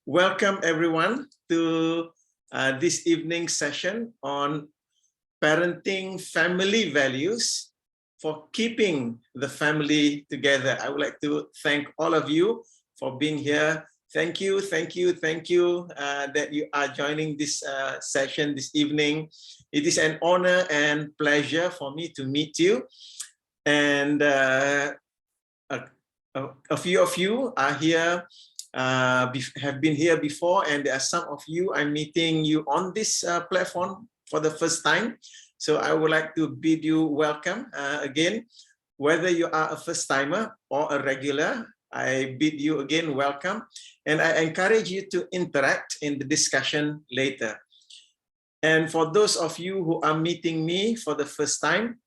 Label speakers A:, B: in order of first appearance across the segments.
A: Welcome everyone to this evening session on parenting family values for keeping the family together. I would like to thank all of you for being here. Thank you that you are joining this session this evening. It is an honor and pleasure for me to meet you. And a few of you are here, have been here before, and there are some of you I'm meeting you on this platform for the first time. So I would like to bid you welcome again. Whether you are a first timer or a regular, I bid you again welcome, and I encourage you to interact in the discussion later. And for those of you who are meeting me for the first time,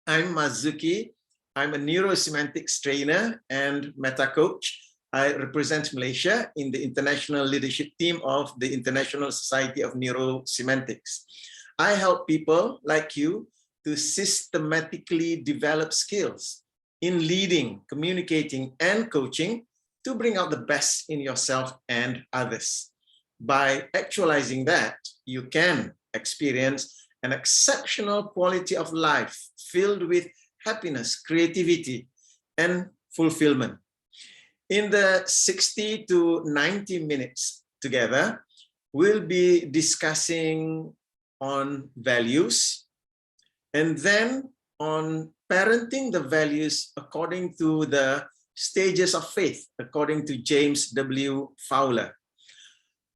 A: I'm Mazuki. I'm a neurosemantics trainer and meta coach. I represent Malaysia in the international leadership team of the International Society of Neurosemantics. I help people like you to systematically develop skills in leading, communicating, and coaching to bring out the best in yourself and others. By actualizing that, you can experience an exceptional quality of life filled with happiness, creativity, and fulfillment. In the 60 to 90 minutes together, we'll be discussing on values and then on parenting the values according to the stages of faith, according to James W. Fowler.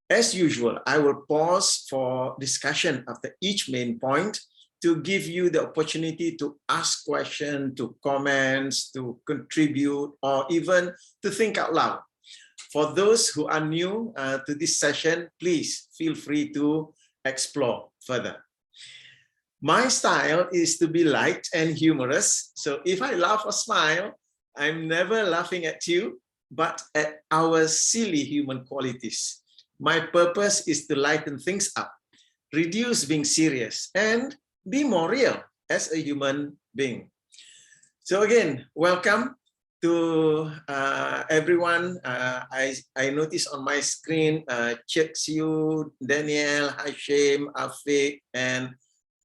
A: As usual, I will pause for discussion after each main point to give you the opportunity to ask questions, to comments, to contribute, or even to think out loud. For those who are new to this session, please feel free to explore further. My style is to be light and humorous. So if I laugh or smile, I'm never laughing at you, but at our silly human qualities. My purpose is to lighten things up, reduce being serious, and be more real as a human being. So again, welcome to everyone. I notice on my screen, Chek Siu, Daniel, Hashim, Afiq, and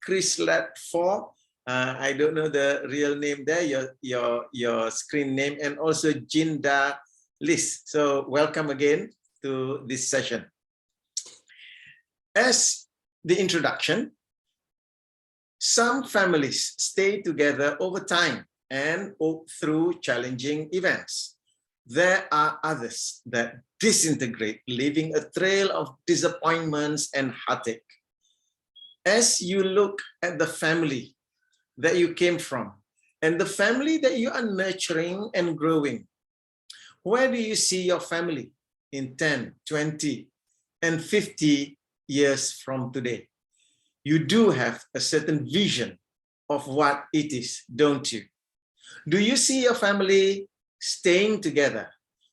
A: Chris Latford. I don't know the real name there, your screen name, and also Jinda Liz. So welcome again to this session. As the introduction, some families stay together over time and through challenging events. There are others that disintegrate, leaving a trail of disappointments and heartache. As you look at the family that you came from and the family that you are nurturing and growing, where do you see your family in 10, 20, and 50 years from today? You do have a certain vision of what it is, don't you? Do you see your family staying together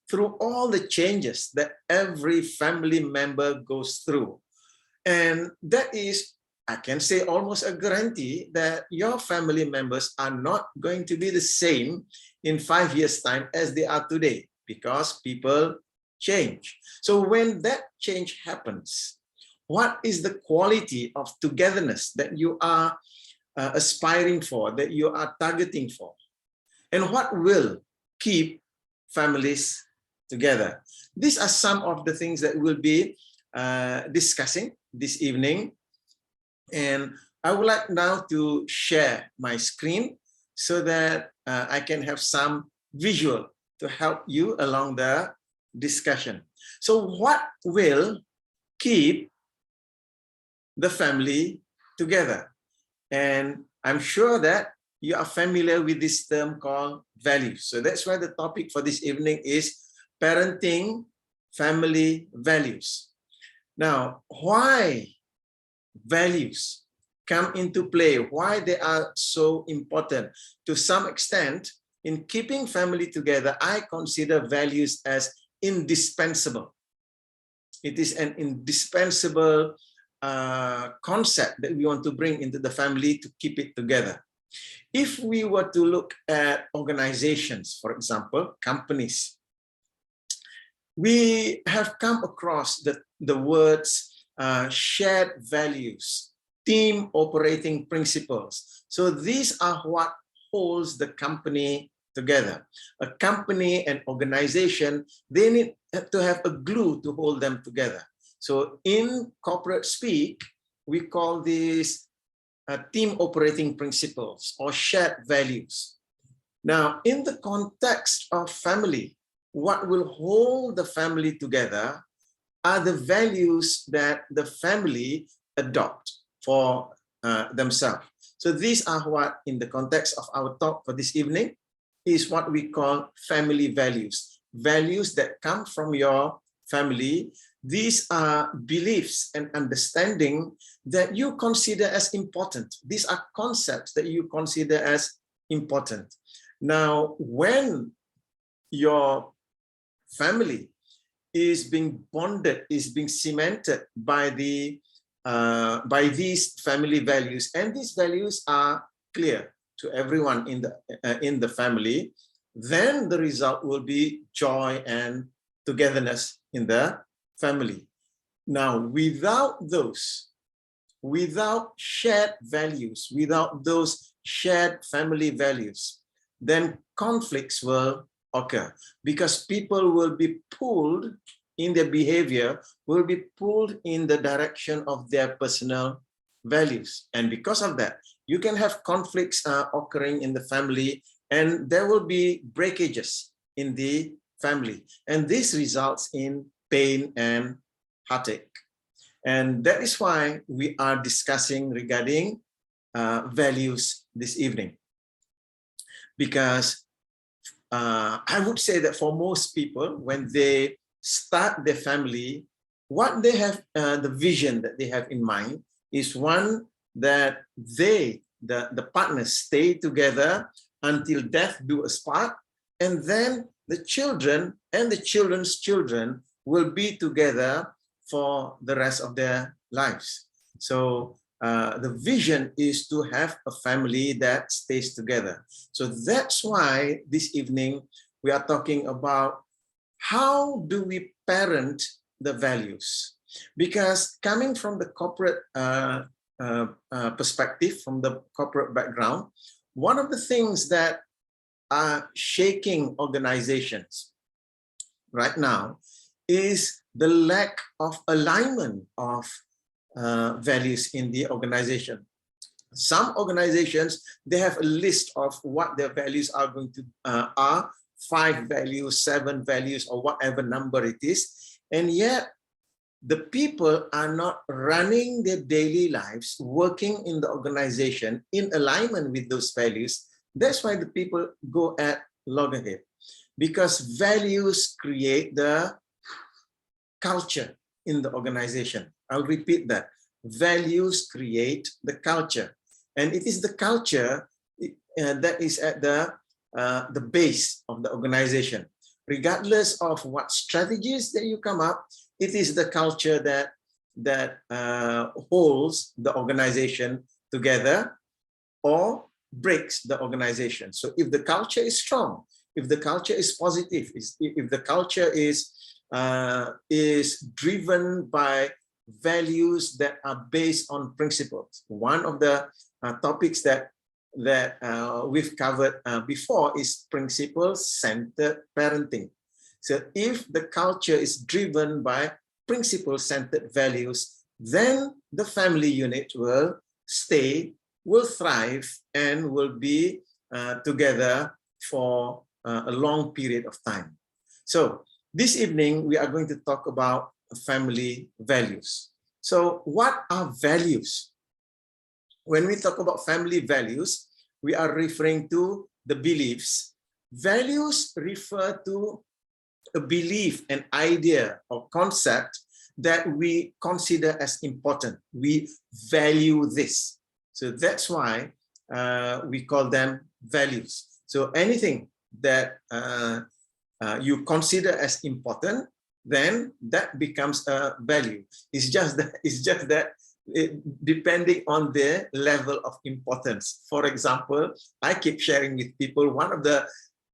A: through all the changes that every family member goes through? And that is, I can say, almost a guarantee that your family members are not going to be the same in 5 years' time as they are today, because people change. So when that change happens, what is the quality of togetherness that you are aspiring for, that you are targeting for? And what will keep families together? These are some of the things that we'll be discussing this evening. And I would like now to share my screen so that I can have some visual to help you along the discussion. So what will keep the family together? And I'm sure that you are familiar with this term called values. So that's why the topic for this evening is parenting family values. Now, why values come into play, why they are so important? To some extent, in keeping family together, I consider values as indispensable. It is an indispensable concept that we want to bring into the family to keep it together. If we were to look at organizations, for example, companies, we have come across the words shared values, team operating principles. So these are what holds the company together. A company and organization, they need to have a glue to hold them together. So in corporate speak, we call these team operating principles or shared values. Now, in the context of family, what will hold the family together are the values that the family adopt for themselves. So these are what, in the context of our talk for this evening, is what we call family values. Values that come from your family. These are beliefs and understanding that you consider as important. These are concepts that you consider as important. Now, when your family is being bonded, is being cemented by these family values, and these values are clear to everyone in the family, then the result will be joy and togetherness in the family. Now, without those, without shared values, without those shared family values, then conflicts will occur, because people will be pulled in their behavior, will be pulled in the direction of their personal values. And because of that, you can have conflicts occurring in the family, and there will be breakages in the family. And this results in pain and heartache. And that is why we are discussing regarding values this evening. Because I would say that for most people, when they start their family, what they have, the vision that they have in mind is one that they, the partners, stay together until death do us part, and then the children and the children's children will be together for the rest of their lives. So the vision is to have a family that stays together. So that's why this evening we are talking about how do we parent the values? Because coming from the corporate perspective, from the corporate background, one of the things that are shaking organizations right now is the lack of alignment of values in the organization. Some organizations, they have a list of what their values are going to are, 5 values, 7 values, or whatever number it is, and yet the people are not running their daily lives, working in the organization in alignment with those values. That's why the people go at loggerhead, because values create the culture in the organization. I'll repeat that. Values create the culture, and it is the culture that is at the base of the organization. Regardless of what strategies that you come up, it is the culture that holds the organization together or breaks the organization. So if the culture is strong, if the culture is positive, if the culture is driven by values that are based on principles. One of the topics that we've covered before is principle-centered parenting. So if the culture is driven by principle-centered values, then the family unit will stay, will thrive, and will be together for a long period of time. So this evening, we are going to talk about family values. So what are values? When we talk about family values, we are referring to the beliefs. Values refer to a belief, an idea or concept that we consider as important. We value this. So that's why we call them values. So anything that you consider as important, then that becomes a value. It's just that depending on the level of importance. For example, I keep sharing with people, one of the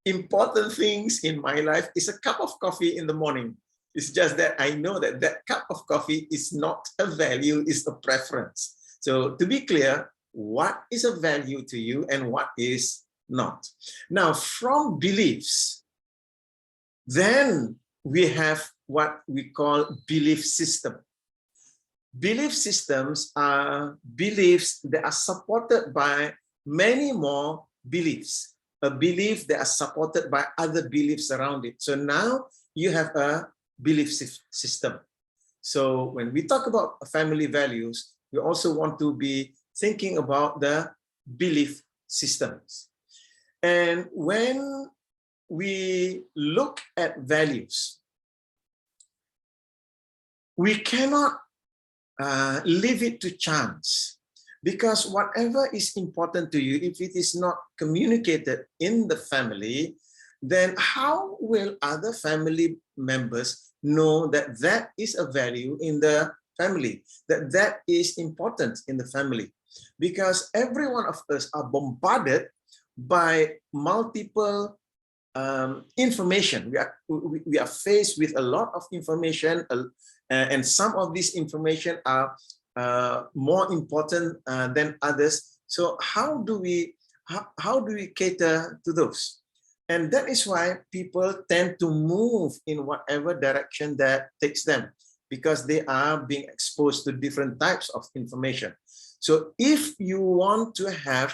A: important things in my life is a cup of coffee in the morning. It's just that I know that that cup of coffee is not a value, it's a preference. So to be clear, what is a value to you and what is not? Now, from beliefs, then we have what we call belief system. Belief systems are beliefs that are supported by many more beliefs, a belief that are supported by other beliefs around it. So now you have a belief system. So when we talk about family values, we also want to be thinking about the belief systems. And when we look at values, we cannot leave it to chance, because whatever is important to you, if it is not communicated in the family, then how will other family members know that that is a value in the family, that that is important in the family? Because every one of us are bombarded by multiple information. We are faced with a lot of information, and some of this information are more important than others. So how do we cater to those? And that is why people tend to move in whatever direction that takes them, because they are being exposed to different types of information. So if you want to have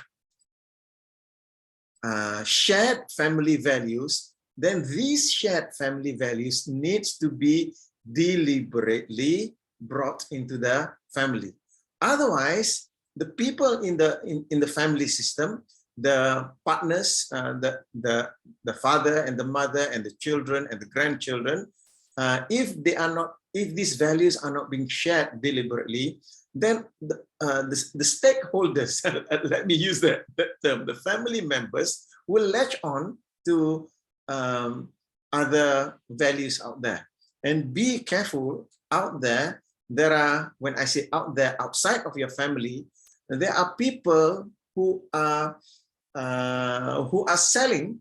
A: shared family values, then these shared family values needs to be deliberately brought into the family. Otherwise, the people in the family system, the partners, the father and the mother and the children and the grandchildren, if these values are not being shared deliberately, then the stakeholders, let me use that term, the family members will latch on to other values out there. And be careful out there. There are, when I say out there, outside of your family, there are people who are selling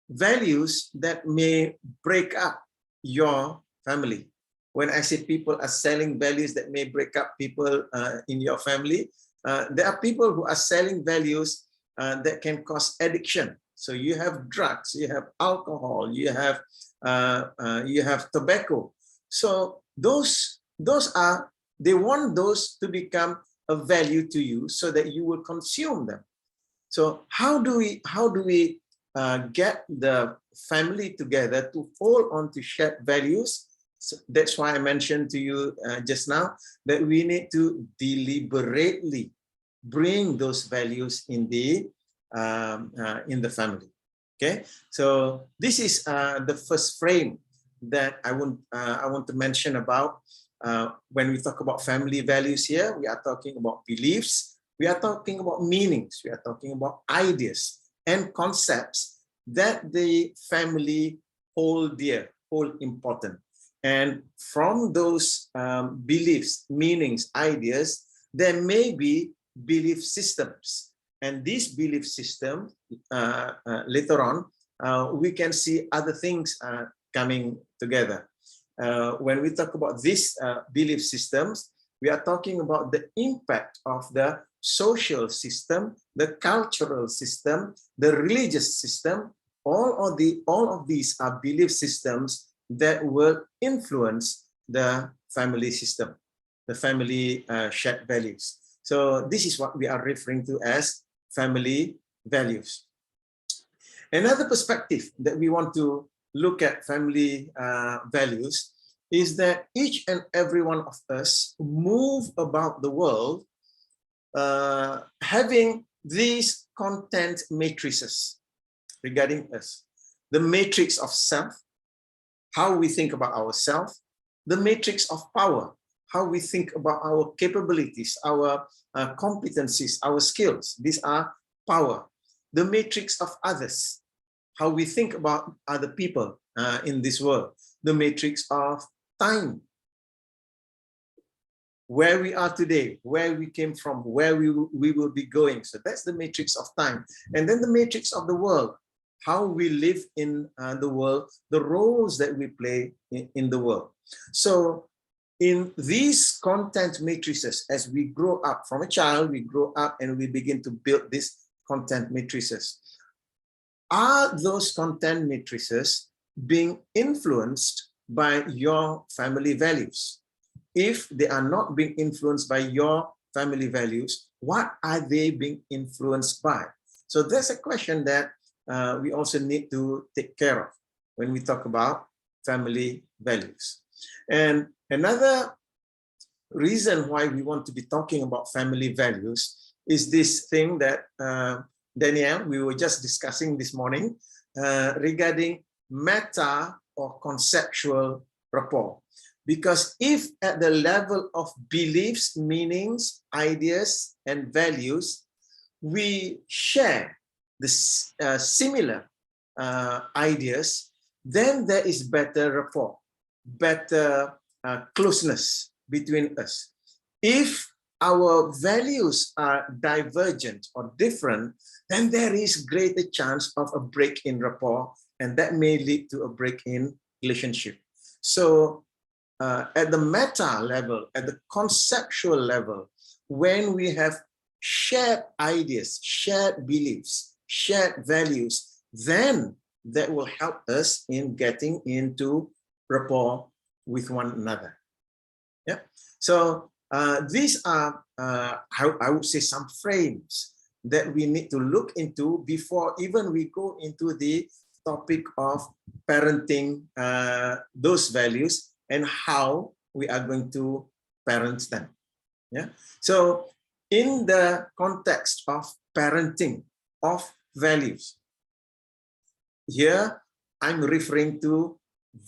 A: values that may break up your family. When I say people are selling values that may break up people in your family, there are people who are selling values that can cause addiction. So you have drugs, you have alcohol, you have tobacco. So they want those to become a value to you so that you will consume them. So how do we get the family together to hold on to shared values? So that's why I mentioned to you just now that we need to deliberately bring those values in the family. Okay, so this is the first frame that I want to mention about when we talk about family values here. We are talking about beliefs, we are talking about meanings, we are talking about ideas and concepts that the family hold dear, hold important. And from those beliefs, meanings, ideas, there may be belief systems. And these belief systems, later on, we can see other things coming together. When we talk about these belief systems, we are talking about the impact of the social system, the cultural system, the religious system. All of these are belief systems that will influence the family system, the family shared values. So this is what we are referring to as family values. Another perspective that we want to look at family values is that each and every one of us move about the world having these content matrices regarding us. The matrix of self, how we think about ourselves; the matrix of power, how we think about our capabilities, our competencies, our skills. These are power. The matrix of others, how we think about other people in this world. The matrix of time, where we are today, where we came from, where we will be going. So that's the matrix of time. And then the matrix of the world. how we live in the world, the roles that we play in the world. So in these content matrices, as we grow up from a child, we grow up and we begin to build these content matrices. Are those content matrices being influenced by your family values? If they are not being influenced by your family values, what are they being influenced by? So that's a question that we also need to take care of when we talk about family values. And another reason why we want to be talking about family values is this thing that Danielle, we were just discussing this morning regarding meta or conceptual rapport. Because if at the level of beliefs, meanings, ideas, and values, we share the similar ideas, then there is better rapport, better closeness between us. If our values are divergent or different, then there is greater chance of a break in rapport, and that may lead to a break in relationship. So at the meta level, at the conceptual level, when we have shared ideas, shared beliefs, shared values, then that will help us in getting into rapport with one another. Yeah. So these are, I would say, some frames that we need to look into before even we go into the topic of parenting those values and how we are going to parent them. Yeah. So in the context of parenting of values, here I'm referring to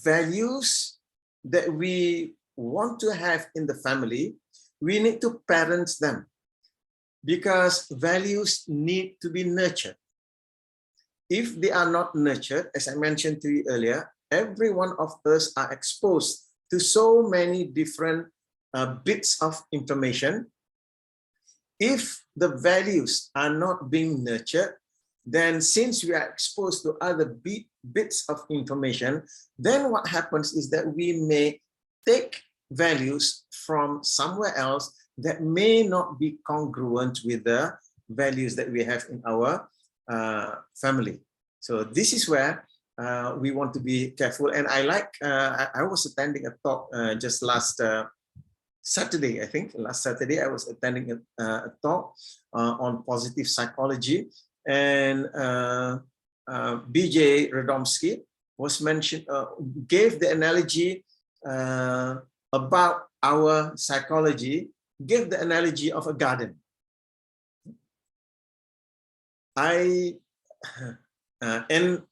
A: values that we want to have in the family. We need to parent them because values need to be nurtured. If they are not nurtured, as I mentioned to you earlier, every one of us are exposed to so many different bits of information. If the values are not being nurtured, then since we are exposed to other bits of information, then what happens is that we may take values from somewhere else that may not be congruent with the values that we have in our family. So this is where we want to be careful. And I like, I was attending a talk just last Saturday, I think. Last Saturday, I was attending a talk on positive psychology. And B.J. Radomski was mentioned, gave the analogy about our psychology, gave the analogy of a garden. And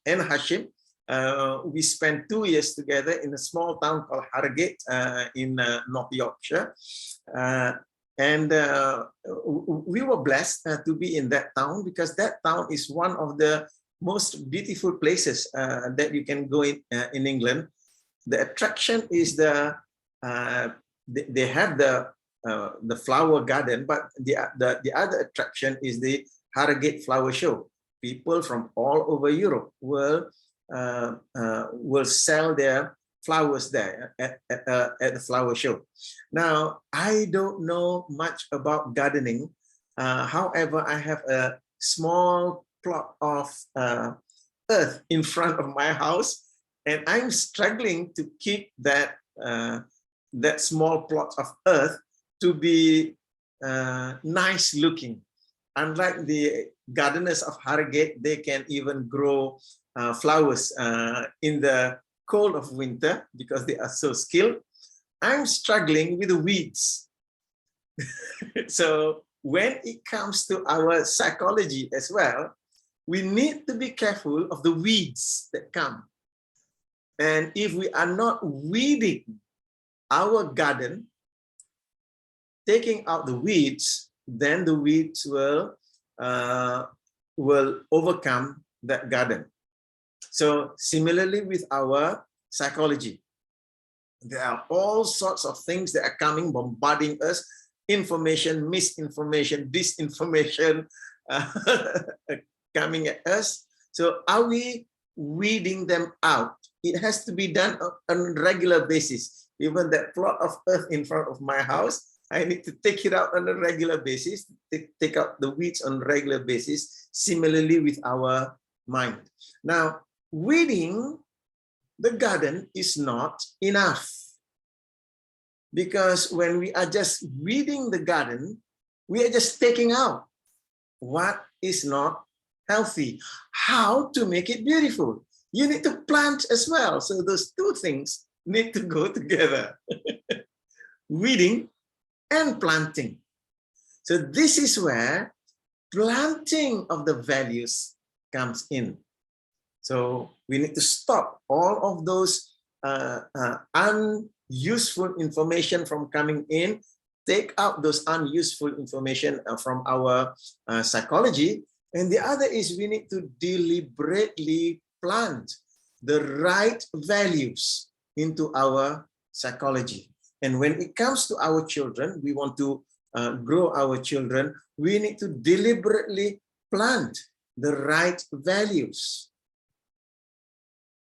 A: Hashim, we spent 2 years together in a small town called Harrogate in North Yorkshire. And we were blessed to be in that town because that town is one of the most beautiful places that you can go in England. The attraction is they have the flower garden, but the other attraction is the Harrogate Flower Show. People from all over Europe will sell their flowers there at the flower show. Now, I don't know much about gardening. However, I have a small plot of earth in front of my house, and I'm struggling to keep that small plot of earth to be nice looking. Unlike the gardeners of Harrogate, they can even grow flowers in the cold of winter because they are so skilled. I'm struggling with the weeds. So when it comes to our psychology as well, we need to be careful of the weeds that come. And if we are not weeding our garden, taking out the weeds, then the weeds will overcome that garden. So similarly with our psychology, there are all sorts of things that are coming, bombarding us, information, misinformation, disinformation coming at us. So are we weeding them out? It has to be done on a regular basis. Even that plot of earth in front of my house, I need to take it out on a regular basis, take out the weeds on a regular basis. Similarly with our mind. Now, weeding the garden is not enough. Because when we are just weeding the garden, we are just taking out what is not healthy. How to make it beautiful? You need to plant as well. So those two things need to go together. Weeding and planting. So this is where planting of the values comes in. So we need to stop all of those unuseful information from coming in, take out those unuseful information from our psychology. And the other is we need to deliberately plant the right values into our psychology. And when it comes to our children, we want to grow our children, we need to deliberately plant the right values.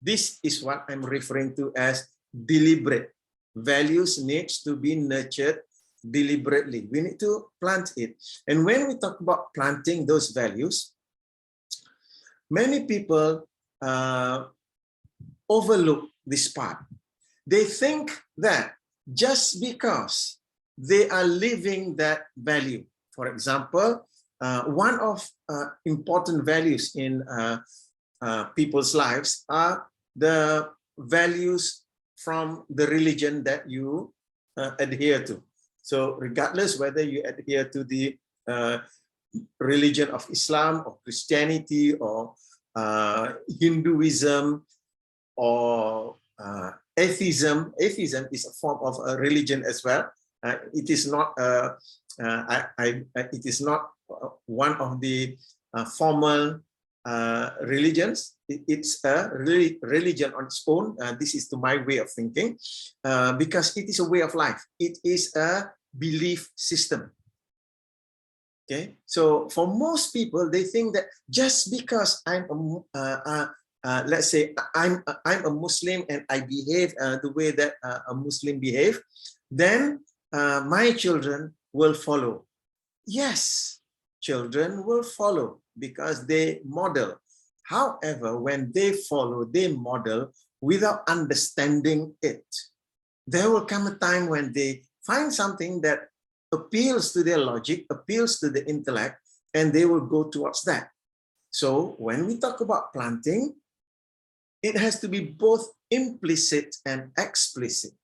A: This is what I'm referring to as deliberate. Values needs to be nurtured deliberately. We need to plant it. And when we talk about planting those values, many people overlook this part. They think that just because they are living that value, for example, one of important values in people's lives are the values from the religion that you adhere to. So regardless whether you adhere to the religion of Islam or Christianity or Hinduism or atheism. Atheism is a form of a religion as well. It is not one of the formal religions. It's a religion on its own. This is to my way of thinking, because it is a way of life. It is a belief system. Okay, so for most people, they think that just because I'm let's say I'm a Muslim and I behave the way that a Muslim behave, then my children will follow. Yes, children will follow because they model. However, when they follow, they model without understanding it. There will come a time when they find something that appeals to their logic, appeals to the intellect, and they will go towards that. So when we talk about planting, it has to be both implicit and explicit.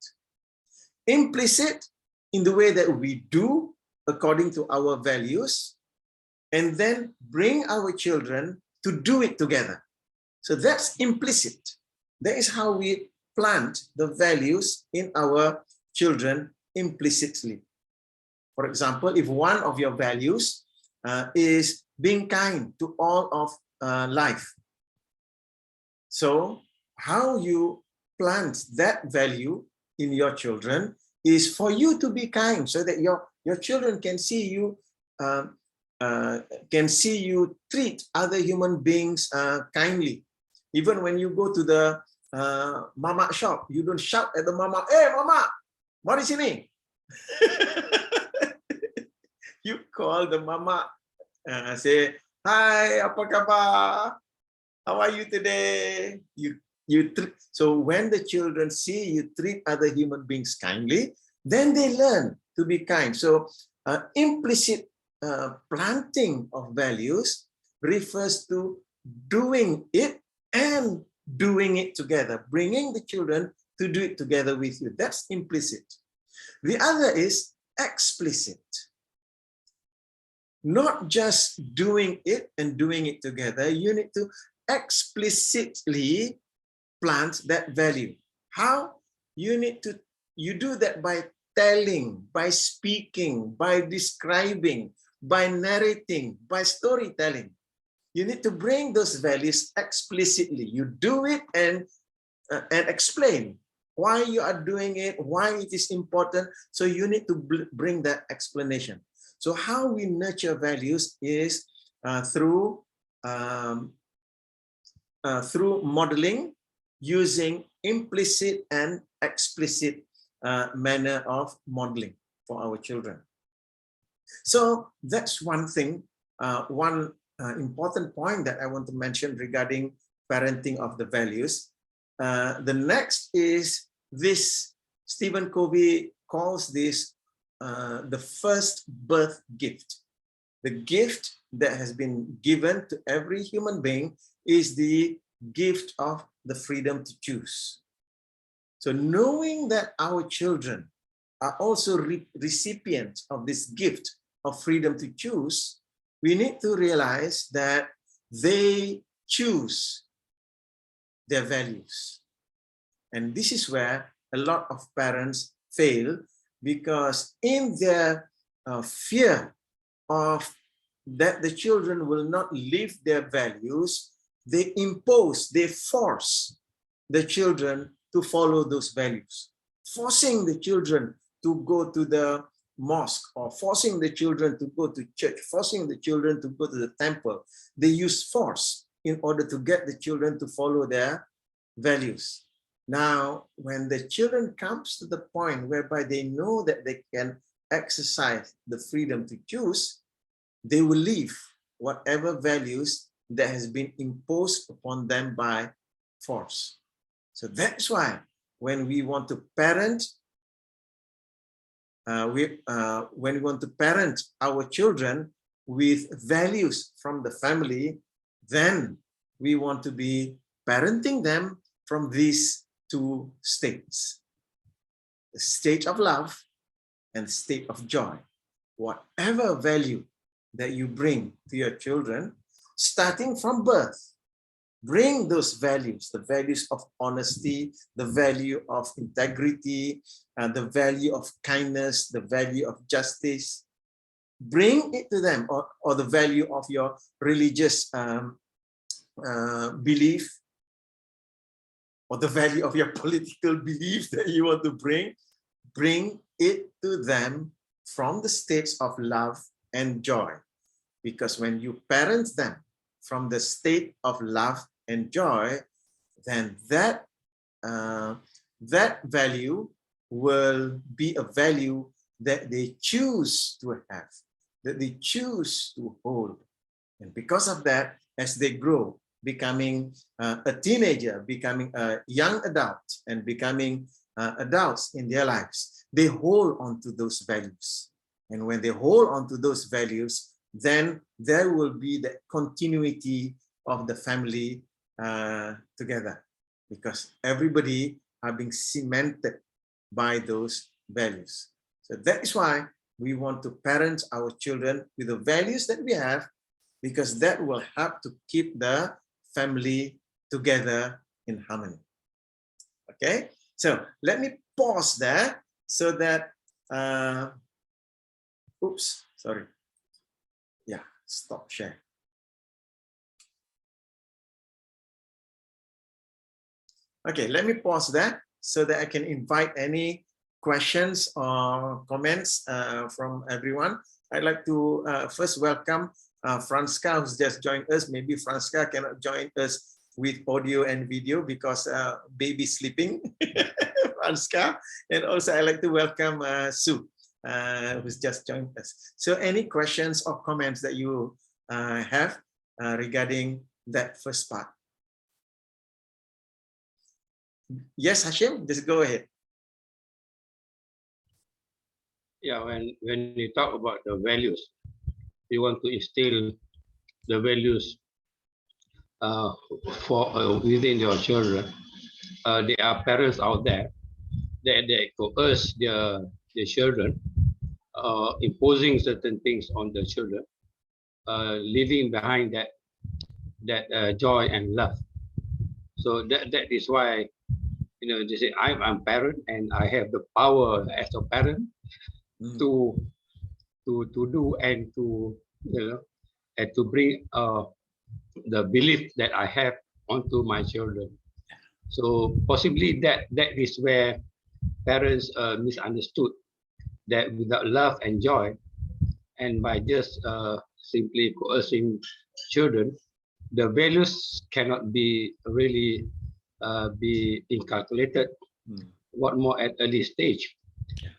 A: Implicit in the way that we do according to our values, and then bring our children to do it together. So that's implicit. That is how we plant the values in our children implicitly. For example, if one of your values is being kind to all of life, so how you plant that value in your children is for you to be kind, so that your children can see you treat other human beings kindly. Even when you go to the mama shop, you don't shout at the mama, "Hey mama, mari sini." You call the mama, say, "Hi, apa kabar? How are you today?" So when the children see you treat other human beings kindly, then they learn to be kind. So implicit planting of values refers to doing it and doing it together, bringing the children to do it together with you. That's implicit. The other is explicit. Not just doing it and doing it together, you need to explicitly plant that value. How? You do that by telling, by speaking, by describing, by narrating, by storytelling. You need to bring those values explicitly. You do it and explain why you are doing it, why it is important. So you need to bring that explanation. So how we nurture values is through through modeling using implicit and explicit manner of modeling for our children. So that's one thing, one important point that I want to mention regarding parenting of the values. The next is this, Stephen Covey calls this the first birth gift. The gift that has been given to every human being is the gift of the freedom to choose. So knowing that our children are also recipients of this gift of freedom to choose, we need to realize that they choose their values. And this is where a lot of parents fail, because in their fear of that the children will not live their values, they impose, they force the children to follow those values, forcing the children to go to the mosque, or forcing the children to go to church, forcing the children to go to the temple. They use force in order to get the children to follow their values. Now, when the children comes to the point whereby they know that they can exercise the freedom to choose, they will leave whatever values that has been imposed upon them by force. So that's why when we want to parent, when we want to parent our children with values from the family, then we want to be parenting them from these two states: the state of love and state of joy. Whatever value that you bring to your children, starting from birth, bring those values, the values of honesty, the value of integrity, and the value of kindness, the value of justice. Bring it to them, or the value of your religious belief, or the value of your political belief that you want to bring it to them from the states of love and joy. Because when you parent them from the state of love and joy, then that value will be a value that they choose to have, that they choose to hold. And because of that, as they grow, becoming a teenager, becoming a young adult, and becoming adults in their lives, they hold on to those values. And when they hold on to those values, then there will be the continuity of the family together, because everybody are being cemented by those values. So that is why we want to parent our children with the values that we have, because that will help to keep the family together in harmony. Okay, so let me pause there so that, oops, sorry. Yeah, stop share. Okay, let me pause there so that I can invite any questions or comments from everyone. I'd like to first welcome Franska, who's just joined us. Maybe Franska cannot join us with audio and video because baby sleeping, Franska. And also I'd like to welcome Sue, who's just joined us. So any questions or comments that you have regarding that first part? Yes, Hashim, just go ahead.
B: Yeah, when you talk about the values, you want to instill the values within your children. There are parents out there that they coerce their children, imposing certain things on the children, leaving behind that joy and love. So that is why, you know, they say I'm a parent and I have the power as a parent to do and to, you know, and to bring the belief that I have onto my children. So possibly that is where parents misunderstood that without love and joy, and by just simply coercing children, the values cannot be really be inculcated what more at early stage.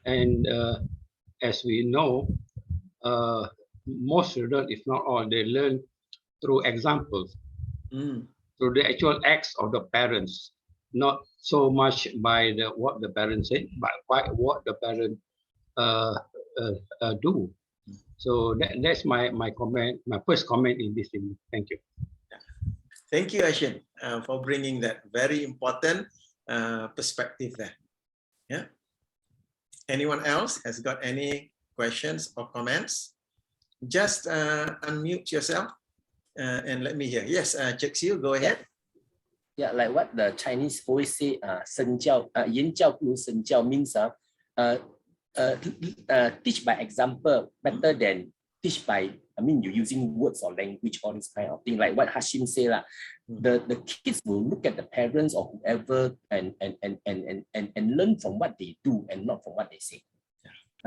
B: And as we know, most children, if not all, they learn through examples, through the actual acts of the parents, not so much by what the parents say, but by what the parents do. So that's my comment, my first comment in this thing. Thank you.
A: Thank you, Ashin, for bringing that very important perspective there. Yeah. Anyone else has got any questions or comments? Just unmute yourself and let me hear. Yes, Kᴇᴇ, go ahead.
C: Yeah, like what the Chinese always say, 言教不如身教 means teach by example better than teach by, I mean, you using words or language, all this kind of thing. Like what Hashim say, the kids will look at the parents or whoever and learn from what they do and not from what they say.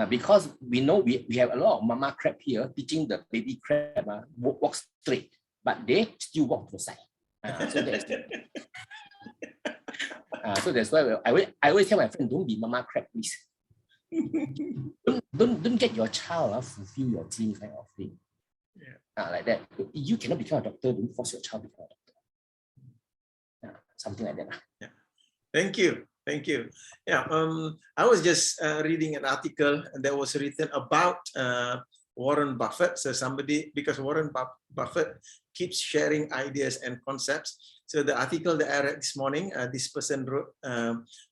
C: Because we know we have a lot of mama crab here teaching the baby crab walk straight, but they still walk to the side. So that's why I always tell my friend, don't be mama crab, please. don't get your child fulfill your dream kind of thing. Like that. You cannot become a doctor, don't force your child to become a doctor. Something like that.
A: Yeah. Thank you. Thank you. Yeah, I was just reading an article that was written about Warren Buffett. So somebody, because Warren Buffett keeps sharing ideas and concepts. So the article that I read this morning, this person wrote,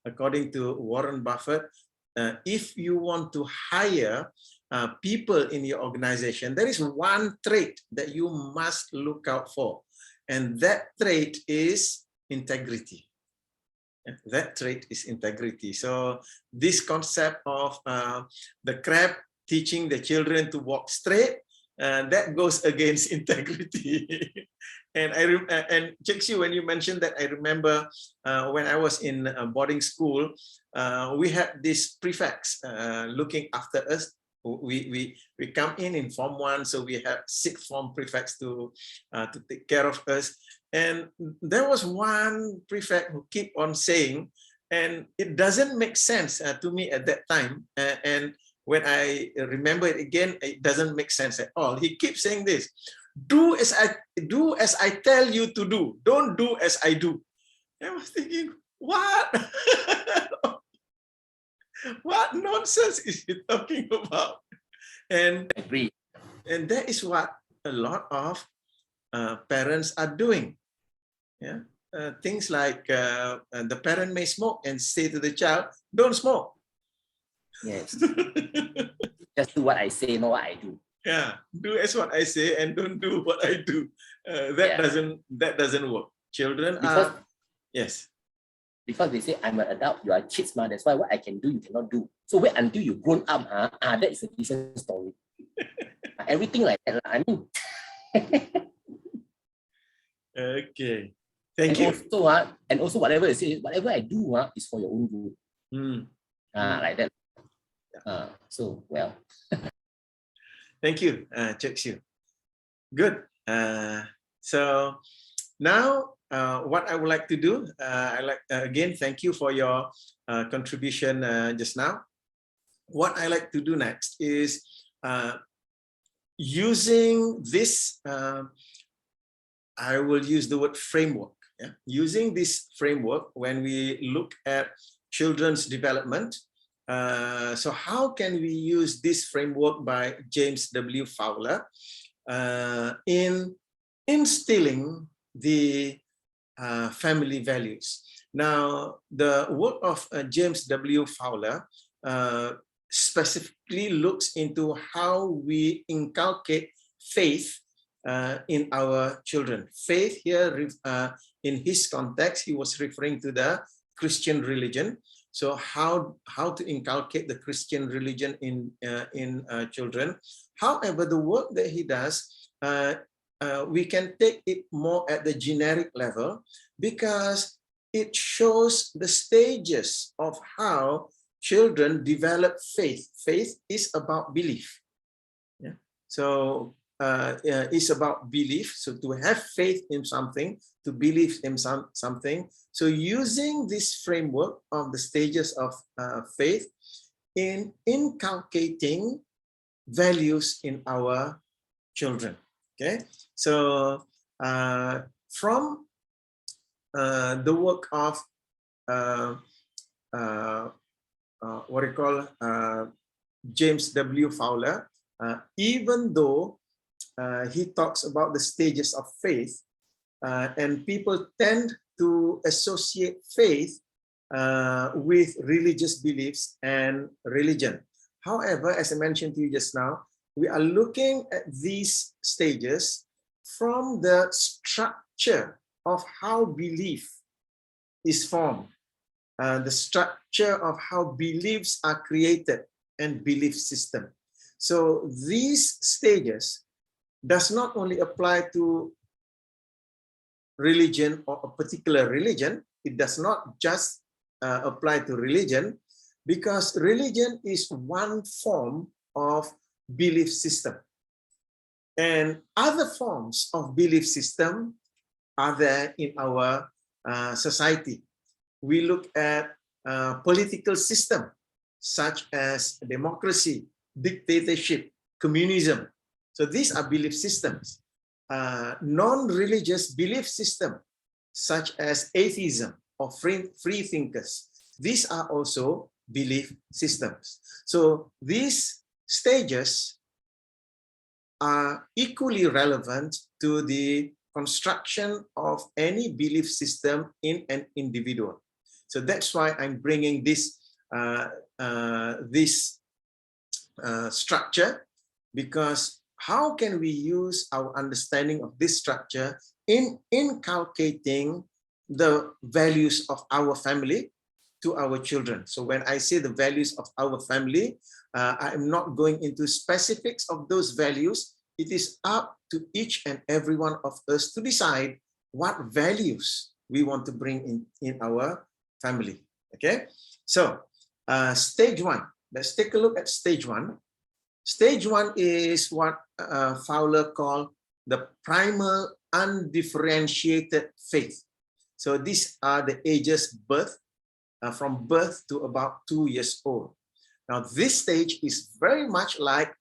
A: according to Warren Buffett, if you want to hire people in your organization, there is one trait that you must look out for. And that trait is integrity. That trait is integrity. So this concept of the crab teaching the children to walk straight, that goes against integrity. And Kᴇᴇ, when you mentioned that, I remember when I was in boarding school, we had these prefects looking after us. We come in Form 1, so we have 6 form prefects to take care of us. And there was one prefect who keep on saying, and it doesn't make sense to me at that time. And when I remember it again, it doesn't make sense at all. He keeps saying this: do as I tell you to do. Don't do as I do. And I was thinking, what? What nonsense is he talking about? And
C: agree.
A: And that is what a lot of parents are doing. Yeah, things like the parent may smoke and say to the child, "Don't smoke."
C: Yes. Just do what I say, not what I do.
A: Yeah, do as what I say and don't do what I do. That doesn't work. Children are yes.
C: Because they say I'm an adult, you are kids, that's why what I can do, you cannot do. So wait until you grown up, that is a different story. Everything like that, I mean.
A: Okay, thank you.
C: And also whatever you say, whatever I do is for your own good. Like that. So well.
A: Thank you, Kᴇᴇ. Good. So now, what I would like to do, again, thank you for your contribution just now. What I like to do next is using this, I will use the word framework. Yeah? Using this framework when we look at children's development. So how can we use this framework by James W. Fowler in instilling the family values? Now, the work of James W. Fowler specifically looks into how we inculcate faith in our children. Faith here, in his context, he was referring to the Christian religion. So how to inculcate the Christian religion in children. However, the work that he does, we can take it more at the generic level because it shows the stages of how children develop faith. Faith is about belief. Yeah. So is about belief. So to have faith in something, to believe in something. So using this framework of the stages of faith in inculcating values in our children. Okay, so from the work of what we call James W. Fowler, even though he talks about the stages of faith, and people tend to associate faith with religious beliefs and religion. However, as I mentioned to you just now, we are looking at these stages from the structure of how belief is formed, the structure of how beliefs are created and belief system. So these stages does not only apply to religion or a particular religion, it does not just apply to religion, because religion is one form of belief system. And other forms of belief system are there in our society. We look at political system such as democracy, dictatorship, communism. So these are belief systems. Non-religious belief system such as atheism or free thinkers. These are also belief systems. So these stages are equally relevant to the construction of any belief system in an individual. So that's why I'm bringing this structure, because how can we use our understanding of this structure in inculcating the values of our family to our children? So when I say the values of our family, I am not going into specifics of those values. It is up to each and every one of us to decide what values we want to bring in our family. Okay, so stage one, let's take a look at stage one. Stage one is what Fowler called the primal undifferentiated faith. So these are the ages birth, from birth to about 2 years old. Now this stage is very much like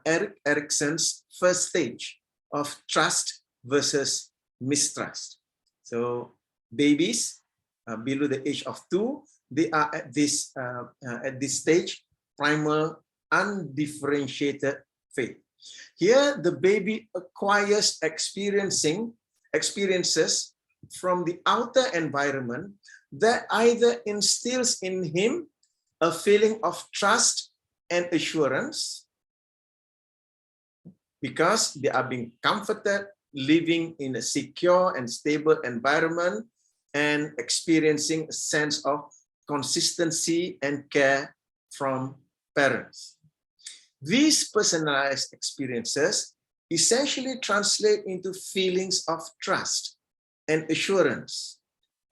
A: Erik Erikson's first stage of trust versus mistrust. So babies below the age of 2, they are at this stage, primal undifferentiated faith. Here, the baby acquires experiences from the outer environment that either instills in him a feeling of trust and assurance, because they are being comforted, living in a secure and stable environment, and experiencing a sense of consistency and care from parents. These personalized experiences essentially translate into feelings of trust and assurance.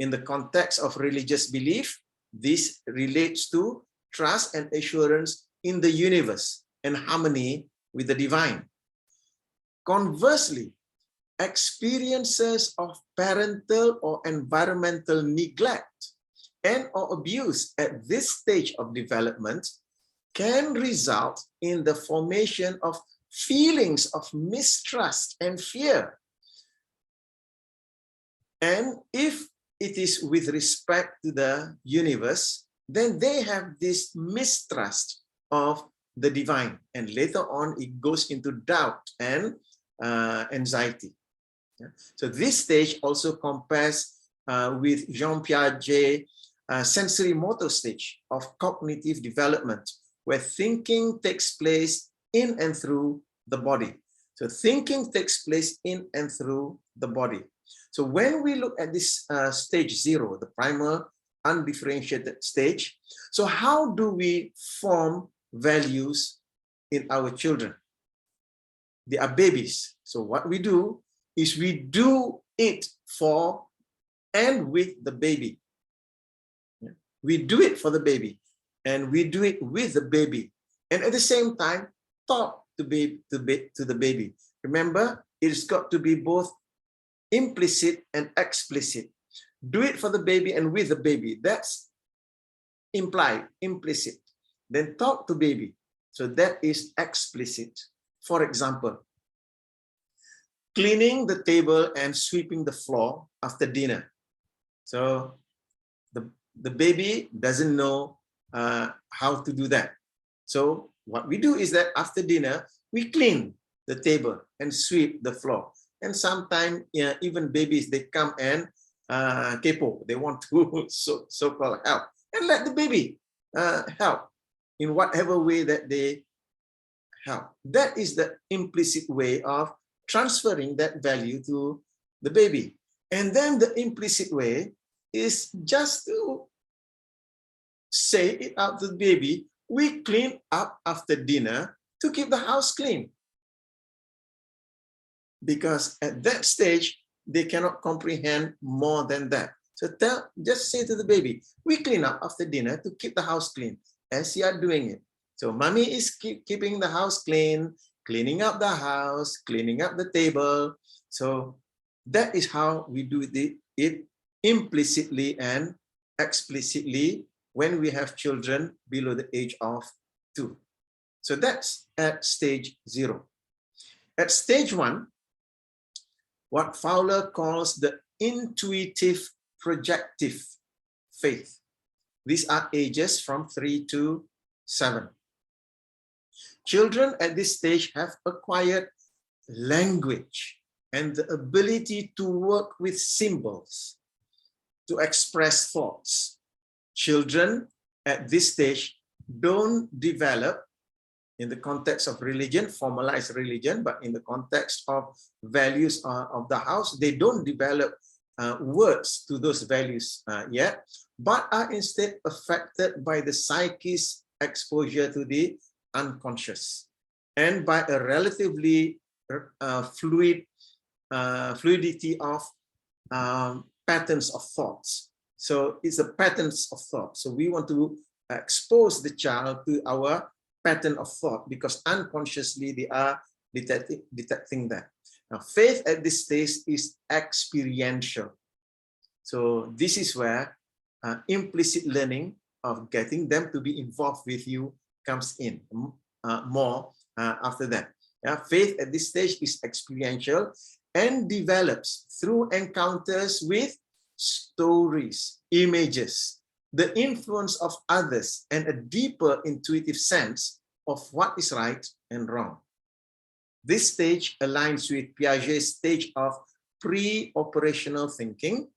A: In the context of religious belief, this relates to trust and assurance in the universe and harmony with the divine. Conversely, experiences of parental or environmental neglect and or abuse at this stage of development can result in the formation of feelings of mistrust and fear. And if it is with respect to the universe, then they have this mistrust of the divine, and later on it goes into doubt and anxiety. So this stage also compares with Jean Piaget's sensory motor stage of cognitive development, where thinking takes place in and through the body. So thinking takes place in and through the body. So when we look at this stage 0, the primal undifferentiated stage, so how do we form values in our children? They are babies. So what we do is we do it for and with the baby. We do it for the baby, and we do it with the baby, and at the same time talk to the baby. Remember, it's got to be both implicit and explicit. Do it for the baby and with the baby. That's implied, implicit. Then talk to baby. So that is explicit. For example, cleaning the table and sweeping the floor after dinner. So the baby doesn't know how to do that. So what we do is that after dinner, we clean the table and sweep the floor. And sometimes even babies, they come and kepo, they want to so-called help. And let the baby help in whatever way that they help. That is the implicit way of transferring that value to the baby. And then the implicit way is just to say it out to the baby, we clean up after dinner to keep the house clean. Because at that stage, they cannot comprehend more than that. So just say to the baby, we clean up after dinner to keep the house clean as you are doing it. So mommy is keeping the house clean, cleaning up the house, cleaning up the table. So that is how we do it implicitly and explicitly when we have children below the age of 2. So that's at stage 0. At stage 1, what Fowler calls the intuitive projective faith. These are ages from 3 to 7. Children at this stage have acquired language and the ability to work with symbols, to express thoughts. Children at this stage don't develop, in the context of religion, formalized religion, but in the context of values of the house, they don't develop words to those values yet, but are instead affected by the psyche's exposure to the unconscious and by a relatively fluidity of patterns of thoughts. So it's a patterns of thought. So we want to expose the child to our pattern of thought because unconsciously they are detecting that. Now, faith at this stage is experiential. So this is where implicit learning of getting them to be involved with you comes in more after that. Faith at this stage is experiential and develops through encounters with stories, images, the influence of others, and a deeper intuitive sense of what is right and wrong. This stage aligns with Piaget's stage of pre-operational thinking,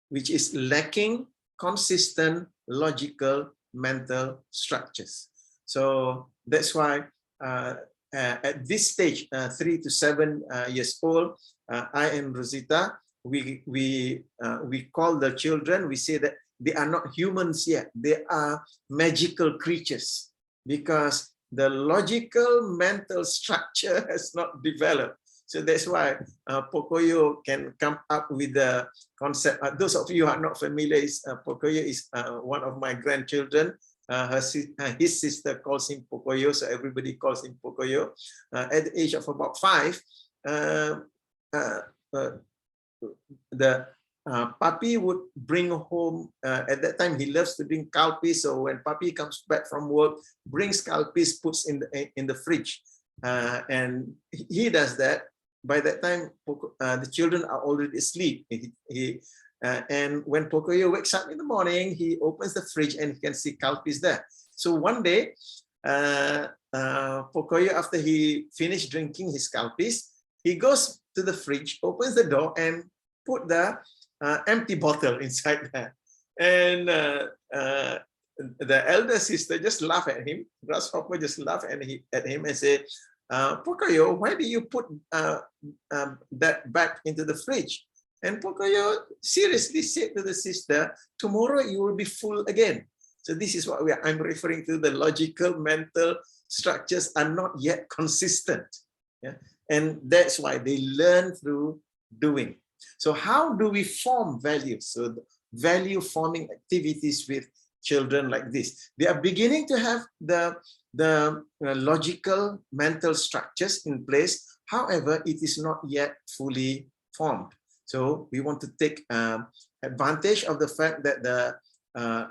A: which is lacking consistent logical mental structures. So that's why at this stage, 3 to 7 years old, I and Rosita, we call the children, we say that they are not humans yet, they are magical creatures because the logical mental structure has not developed. So that's why Pocoyo can come up with the concept. Those of you who are not familiar, Pocoyo is one of my grandchildren. His sister calls him Pocoyo, so everybody calls him Pocoyo. At the age of about 5, the puppy would bring home, at that time he loves to drink Calpis, so when puppy comes back from work, brings Calpis, puts in the fridge, and he does that. By that time, the children are already asleep. And when Pocoyo wakes up in the morning, he opens the fridge and he can see Calpis there. So one day, Pocoyo, after he finished drinking his Calpis, he goes to the fridge, opens the door, and put the empty bottle inside there. And the elder sister just laughed at him. Grasshopper just laughed at him and said, Pocoyo, why do you put that back into the fridge? And Pocoyo seriously said to the sister, tomorrow you will be full again. So this is what I'm referring to. The logical mental structures are not yet consistent. Yeah? And that's why they learn through doing. So how do we form values? So value forming activities with children like this. They are beginning to have the logical mental structures in place. However, it is not yet fully formed. So we want to take advantage of the fact that the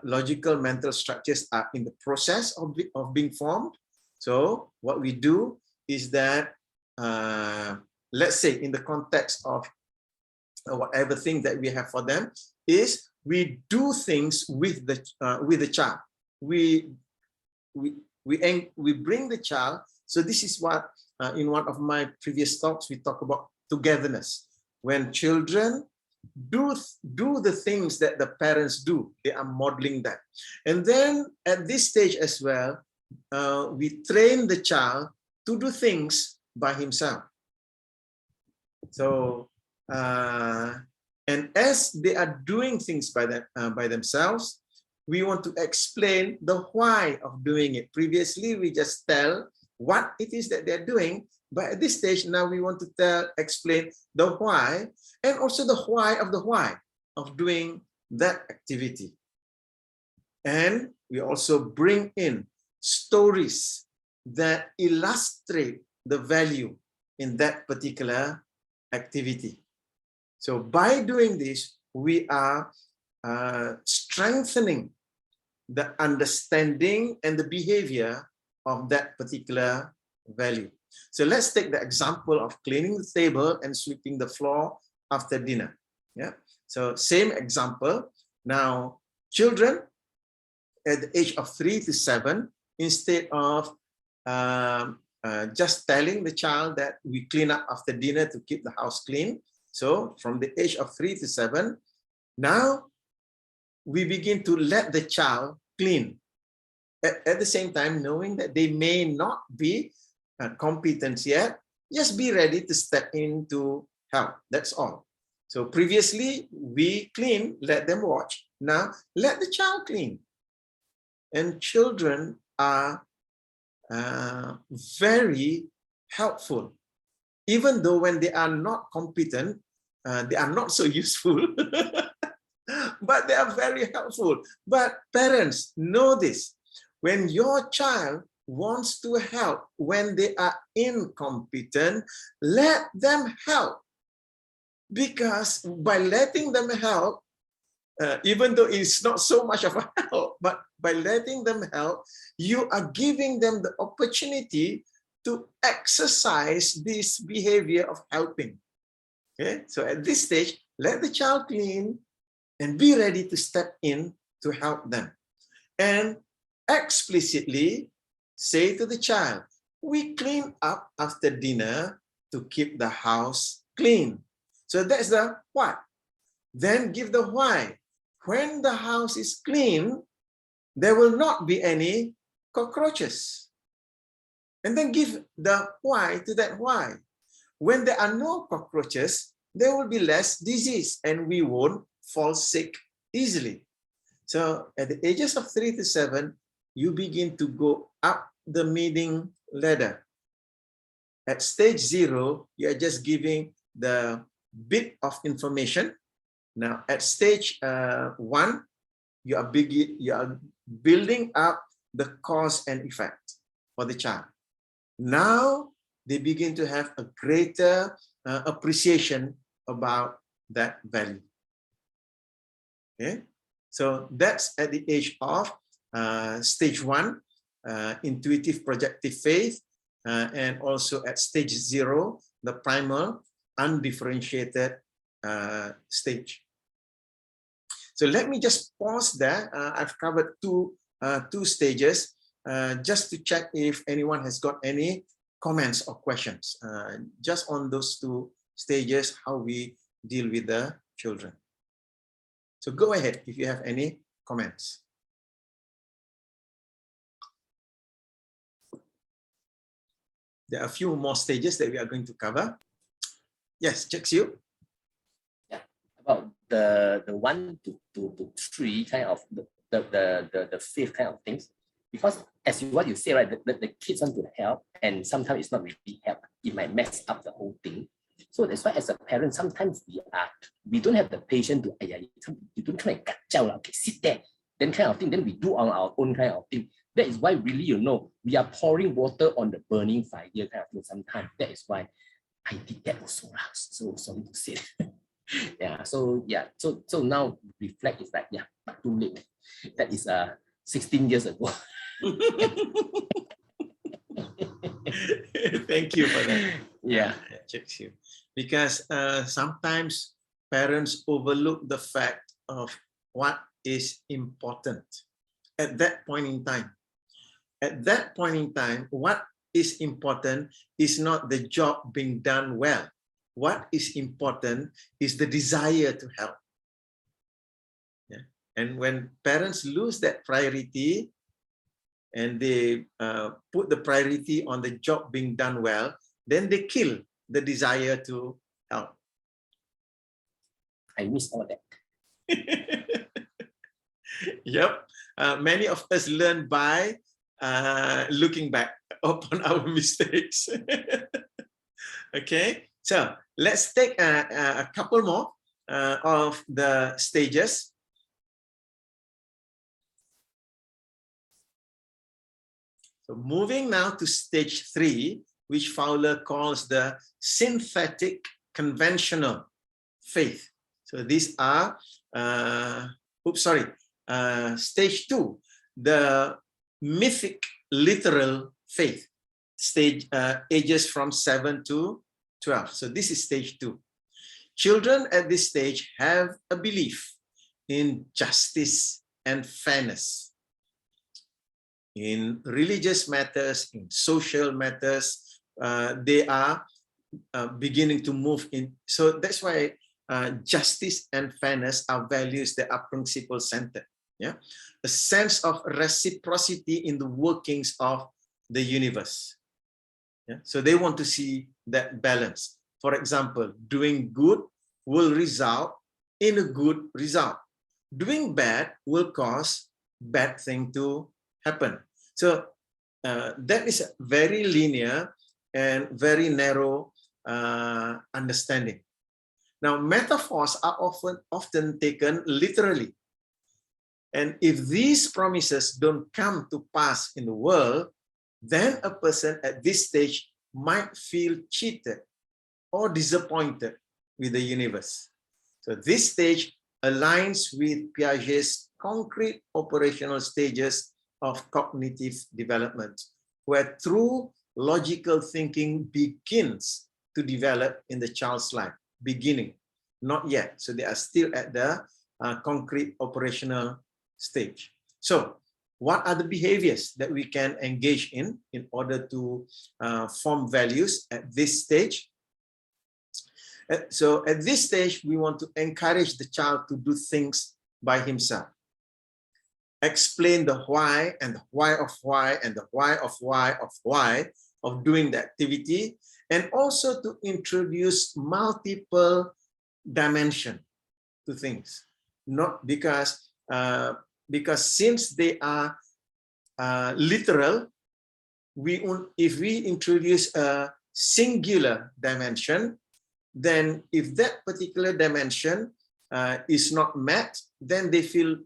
A: logical mental structures are in the process of being formed. So what we do is that, let's say in the context of whatever thing that we have for them, is we do things with the child. We bring the child. So this is what in one of my previous talks we talk about togetherness. When children do the things that the parents do, they are modeling that. And then at this stage as well, we train the child to do things by himself. So and as they are doing things by themselves, we want to explain the why of doing it. Previously, we just tell what it is that they're doing, but at this stage now we want to explain the why, and also the why of doing that activity. And we also bring in stories that illustrate the value in that particular activity. So by doing this, we are strengthening the understanding and the behavior of that particular value. So let's take the example of cleaning the table and sweeping the floor after dinner. Yeah. So same example. Now, children at the age of 3 to 7, instead of just telling the child that we clean up after dinner to keep the house clean. So from the age of 3 to 7, now we begin to let the child clean. At the same time, knowing that they may not be competent yet, just be ready to step in to help. That's all. So previously, we clean, let them watch. Now, let the child clean. And children are very helpful. Even though when they are not competent, they are not so useful, but they are very helpful. But parents, know this. When your child wants to help when they are incompetent, let them help. Because by letting them help, even though it's not so much of a help, but by letting them help, you are giving them the opportunity to exercise this behavior of helping. Okay, so at this stage, let the child clean and be ready to step in to help them. And explicitly say to the child, we clean up after dinner to keep the house clean. So that's the what. Then give the why. When the house is clean, there will not be any cockroaches. And then give the why to that why. When there are no cockroaches, there will be less disease and we won't fall sick easily. So at the ages of 3 to 7, you begin to go up the meaning ladder. At stage 0, you are just giving the bit of information. Now at stage 1, you are building up the cause and effect for the child. Now they begin to have a greater appreciation about that value. Okay, so that's at the age of stage 1, intuitive projective faith, and also at stage 0, the primal undifferentiated stage. So let me just pause there. I've covered two stages, just to check if anyone has got any comments or questions, just on those 2 stages, how we deal with the children. So go ahead if you have any comments. There are a few more stages that we are going to cover. Yes, Pszōʀᴇɪ.
C: Yeah, about the 1 to 3 kind of the fifth kind of things. Because as what you say, right, the kids want to help, and sometimes it's not really help. It might mess up the whole thing. So that's why as a parent, sometimes we don't have the patience to, you don't try and kacau, okay, sit there. then kind of thing, then we do on our own kind of thing. That is why really, you know, we are pouring water on the burning fire kind of thing sometimes. That is why I did that also. So sorry to say. Yeah, so now reflect is like, yeah, but too late. That is 16 years ago.
A: Thank you for that.
C: Yeah.
A: Checks you. Because sometimes parents overlook the fact of what is important at that point in time. At that point in time, what is important is not the job being done well. What is important is the desire to help. Yeah. And when parents lose that priority and they put the priority on the job being done well, then they kill the desire to help.
C: I miss all that.
A: Yep. Many of us learn by looking back upon our mistakes. Okay, so let's take a couple more of the stages. So moving now to stage 3, which Fowler calls the synthetic conventional faith. So these are, stage 2, the mythic literal faith, stage ages from 7 to 12. So this is stage 2. Children at this stage have a belief in justice and fairness in religious matters, in social matters. They are beginning to move in. So that's why justice and fairness are values that are principle centered. Yeah, a sense of reciprocity in the workings of the universe. Yeah, so they want to see that balance. For example, doing good will result in a good result. Doing bad will cause bad thing to happen. So that is a very linear and very narrow understanding. Now, metaphors are often taken literally. And if these promises don't come to pass in the world, then a person at this stage might feel cheated or disappointed with the universe. So this stage aligns with Piaget's concrete operational stages of cognitive development, where true logical thinking begins to develop in the child's life. Beginning, not yet. So they are still at the concrete operational stage. So what are the behaviors that we can engage in order to form values at this stage? So at this stage, we want to encourage the child to do things by himself. Explain the why and the why of why and the why of why of why of doing the activity, and also to introduce multiple dimension to things. Not because since they are literal, if we introduce a singular dimension, then if that particular dimension is not met, then they feel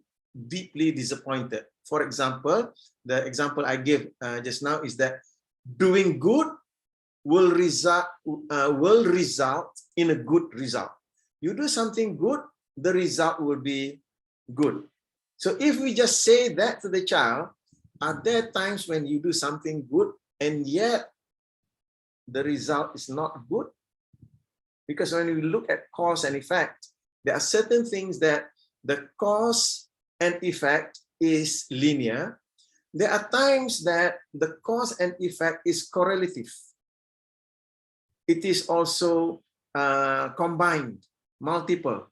A: deeply disappointed. For example, the example I gave just now is that doing good will result in a good result. You do something good, the result will be good. So if we just say that to the child, are there times when you do something good and yet the result is not good? Because when we look at cause and effect, there are certain things that the cause and effect is linear. There are times that the cause and effect is correlative. It is also combined, multiple.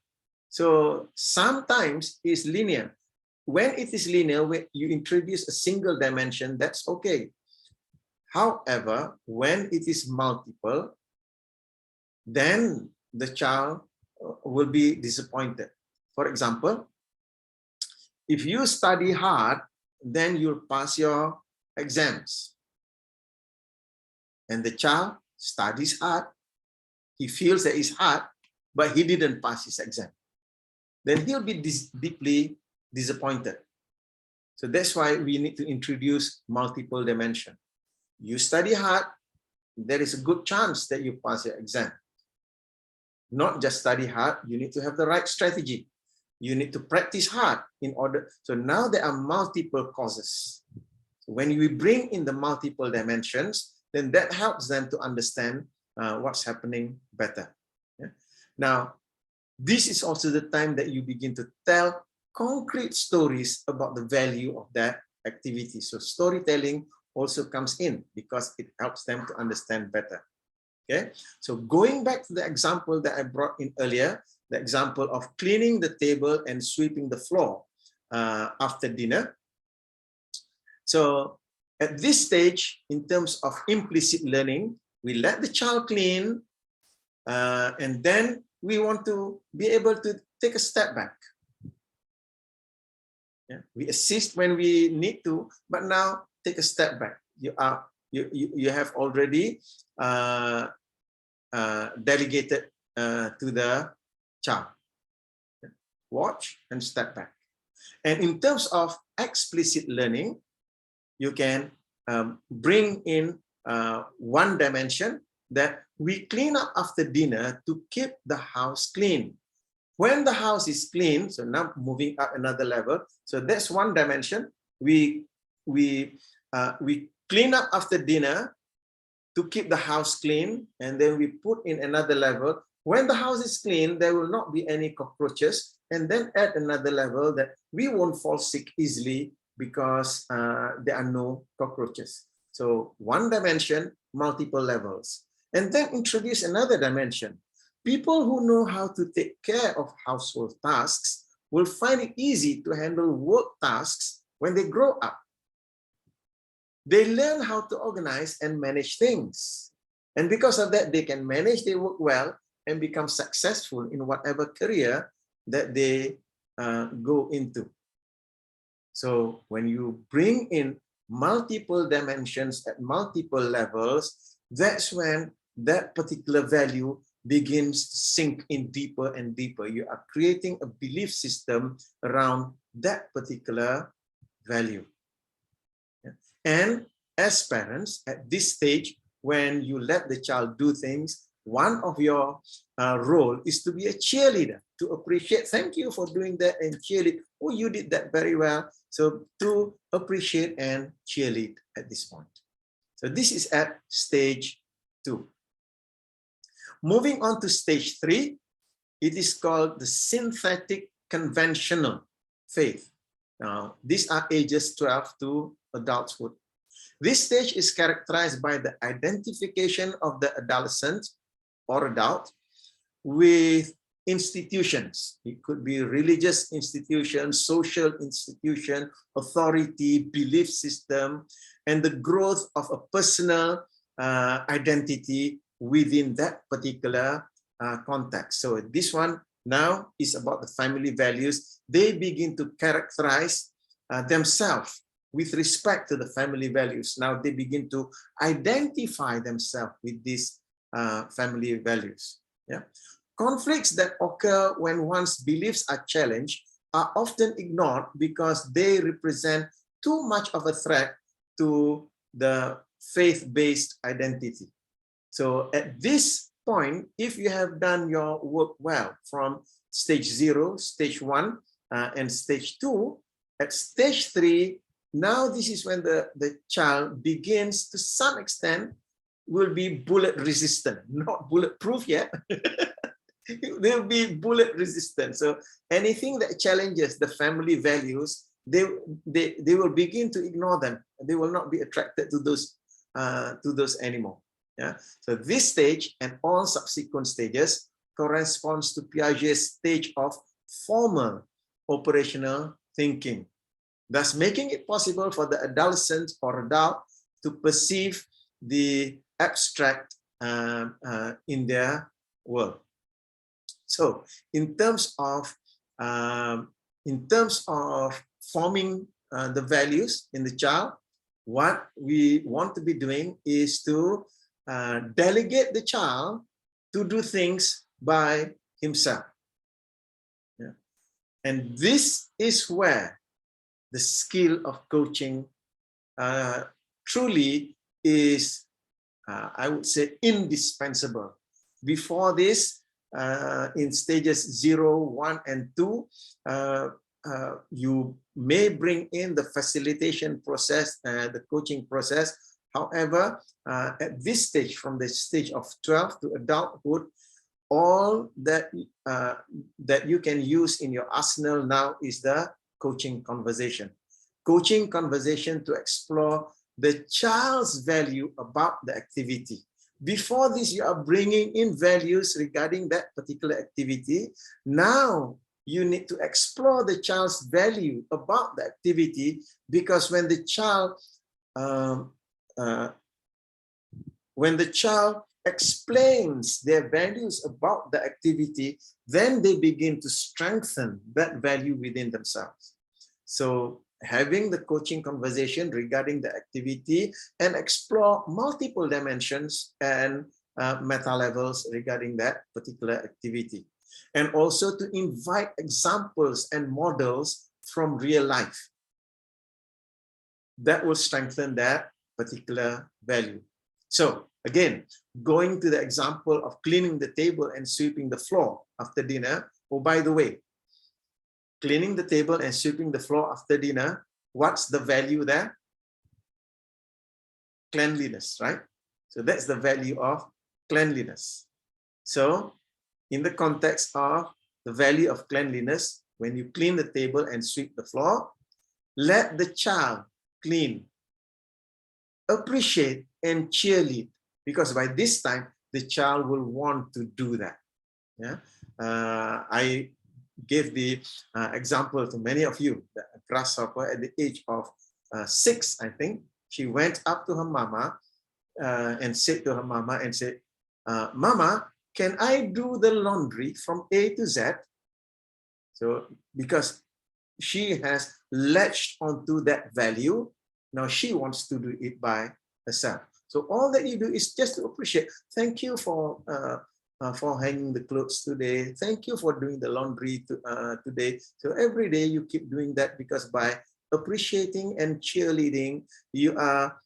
A: So sometimes it's linear. When it is linear, when you introduce a single dimension, that's okay. However, when it is multiple, then the child will be disappointed. For example, if you study hard, then you'll pass your exams. And the child studies hard. He feels that it's hard, but he didn't pass his exam. Then he'll be deeply disappointed. So that's why we need to introduce multiple dimension. You study hard, there is a good chance that you pass your exam. Not just study hard, you need to have the right strategy. You need to practice hard in order. So now there are multiple causes. When we bring in the multiple dimensions, then that helps them to understand what's happening better. Yeah? Now, this is also the time that you begin to tell concrete stories about the value of that activity. So storytelling also comes in because it helps them to understand better. Okay, so going back to the example that I brought in earlier, the example of cleaning the table and sweeping the floor after dinner. So at this stage, in terms of implicit learning, we let the child clean, and then we want to be able to take a step back. Yeah? We assist when we need to, but now take a step back. You have already delegated to the child. Watch and step back. And in terms of explicit learning, you can bring in one dimension that we clean up after dinner to keep the house clean. When the house is clean, so now moving up another level, so that's one dimension. We clean up after dinner to keep the house clean, and then we put in another level. When the house is clean, there will not be any cockroaches, and then add another level that we won't fall sick easily because there are no cockroaches. So one dimension, multiple levels. And then introduce another dimension. People who know how to take care of household tasks will find it easy to handle work tasks when they grow up. They learn how to organize and manage things. And because of that, they can manage their work well and become successful in whatever career that they go into. So when you bring in multiple dimensions at multiple levels, that's when that particular value begins to sink in deeper and deeper. You are creating a belief system around that particular value. And as parents, at this stage, when you let the child do things, one of your role is to be a cheerleader, to appreciate, thank you for doing that, and cheerlead. Oh, you did that very well. So to appreciate and cheerlead at this point. So this is at stage 2. Moving on to stage 3, it is called the synthetic conventional faith. Now, these are ages 12 to adulthood. This stage is characterized by the identification of the adolescent or adult with institutions. It could be religious institutions, social institution, authority, belief system, and the growth of a personal identity within that particular context. So this one now is about the family values. They begin to characterize themselves with respect to the family values. Now they begin to identify themselves with these family values. Yeah. Conflicts that occur when one's beliefs are challenged are often ignored because they represent too much of a threat to the faith-based identity. So at this point, if you have done your work well from stage 0, stage 1, and stage 2, at stage 3, now this is when the child begins to some extent will be bullet resistant, not bulletproof yet. They'll be bullet resistant. So anything that challenges the family values, they will begin to ignore them. They will not be attracted to those anymore. Yeah. So this stage and all subsequent stages corresponds to Piaget's stage of formal operational thinking, thus making it possible for the adolescent or adult to perceive the abstract in their world. So in terms of forming the values in the child, what we want to be doing is to delegate the child to do things by himself. Yeah. And this is where the skill of coaching truly is, I would say, indispensable. Before this, in stages 0, 1, and 2, you may bring in the facilitation process, the coaching process. However, at this stage, from the stage of 12 to adulthood, all that that you can use in your arsenal now is the coaching conversation. Coaching conversation to explore the child's value about the activity. Before this, you are bringing in values regarding that particular activity. Now, you need to explore the child's value about the activity, because when the child explains their values about the activity, then they begin to strengthen that value within themselves. So having the coaching conversation regarding the activity and explore multiple dimensions and meta levels regarding that particular activity. And also to invite examples and models from real life. That will strengthen that particular value. So again, going to the example of cleaning the table and sweeping the floor after dinner. Oh, by the way, cleaning the table and sweeping the floor after dinner, what's the value there? Cleanliness, right? So that's the value of cleanliness. So in the context of the value of cleanliness, when you clean the table and sweep the floor, let the child clean, appreciate, and cheerlead, because by this time the child will want to do that. Yeah, I gave the example to many of you. The grasshopper at the age of 6, I think, she went up to her mama and said to her mama and said, "Mama, can I do the laundry from A to Z?" So because she has latched onto that value, now she wants to do it by herself. So all that you do is just to appreciate. Thank you for hanging the clothes today. Thank you for doing the laundry today. So every day you keep doing that, because by appreciating and cheerleading, you are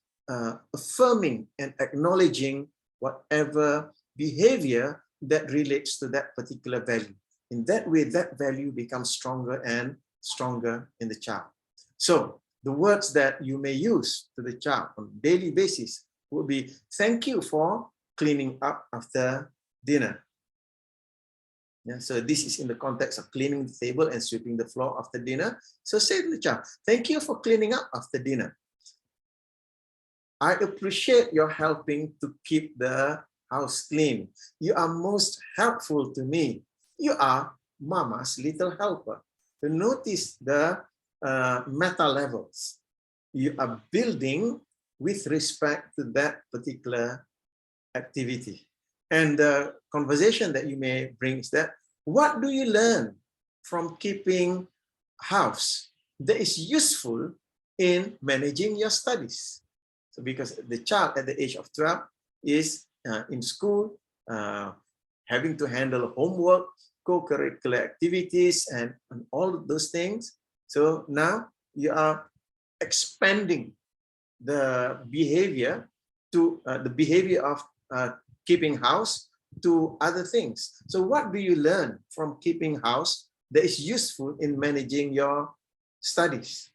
A: affirming and acknowledging whatever behavior that relates to that particular value. In that way, that value becomes stronger and stronger in the child. So the words that you may use to the child on a daily basis would be, "Thank you for cleaning up after dinner." Yeah, so this is in the context of cleaning the table and sweeping the floor after dinner. So say to the child, "Thank you for cleaning up after dinner. I appreciate your helping to keep the house clean. You are most helpful to me. You are mama's little helper." So notice the meta levels. You are building with respect to that particular activity. And the conversation that you may bring is that, what do you learn from keeping house that is useful in managing your studies? So because the child at the age of 12 is in school, having to handle homework, co-curricular activities, and all of those things. So now you are expanding the behavior to the behavior of keeping house to other things. So what do you learn from keeping house that is useful in managing your studies?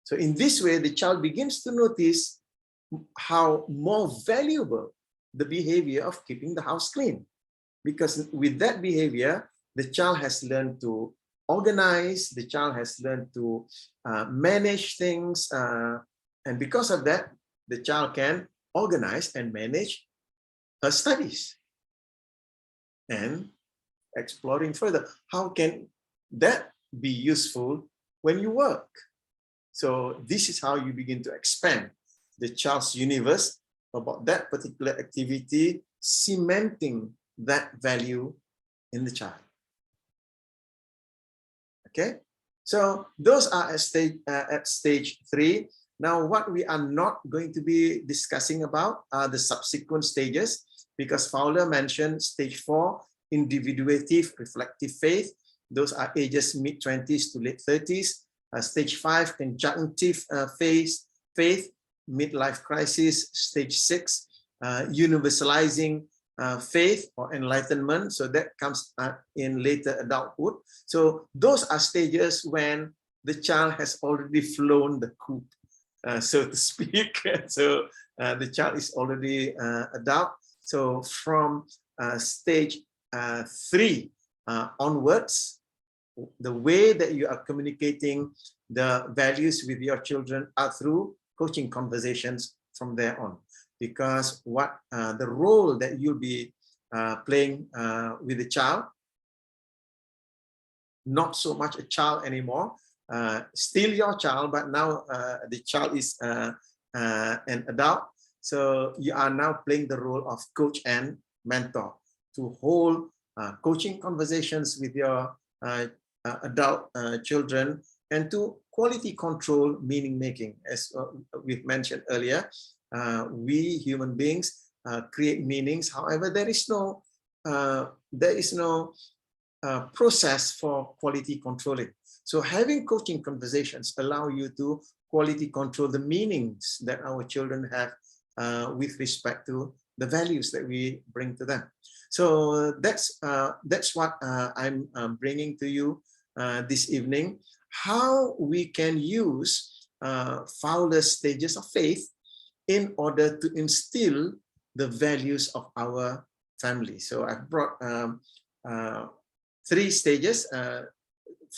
A: So in this way, the child begins to notice how more valuable the behavior of keeping the house clean. Because with that behavior, the child has learned to organize, the child has learned to manage things, and because of that, the child can organize and manage her studies. And exploring further, how can that be useful when you work? So this is how you begin to expand the child's universe about that particular activity, cementing that value in the child. Okay, so those are at stage 3. Now, what we are not going to be discussing about are the subsequent stages, because Fowler mentioned stage 4, individuative reflective faith. Those are ages mid-20s to late 30s. Stage 5, conjunctive phase, faith, midlife crisis. Stage 6, universalizing faith or enlightenment. So that comes in later adulthood. So those are stages when the child has already flown the coop, so to speak. So the child is already adult. So from stage 3 onwards, the way that you are communicating the values with your children are through coaching conversations from there on. Because what the role that you'll be playing with the child, not so much a child anymore, still your child, but now the child is an adult. So you are now playing the role of coach and mentor to hold coaching conversations with your adult children, and to quality control meaning making. As we've mentioned earlier, we human beings create meanings. However, there is no process for quality controlling. So having coaching conversations allow you to quality control the meanings that our children have with respect to the values that we bring to them. So that's what I'm bringing to you this evening. How we can use Fowler's stages of faith in order to instill the values of our family. So I've brought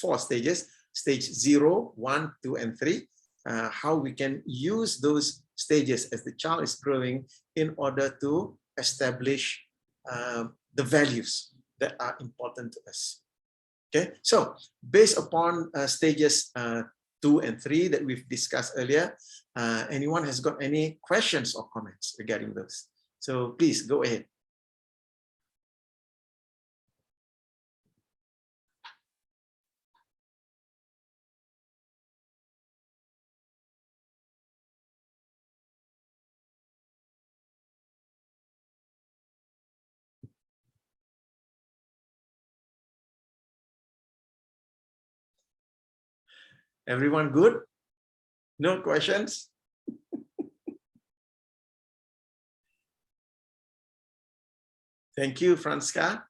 A: 4 stages, stage 0, 1, 2, and 3, how we can use those stages as the child is growing in order to establish the values that are important to us. Okay, so based upon stages 2 and 3 that we've discussed earlier, anyone has got any questions or comments regarding those? So please go ahead. Everyone good? No questions? Thank you, Franska.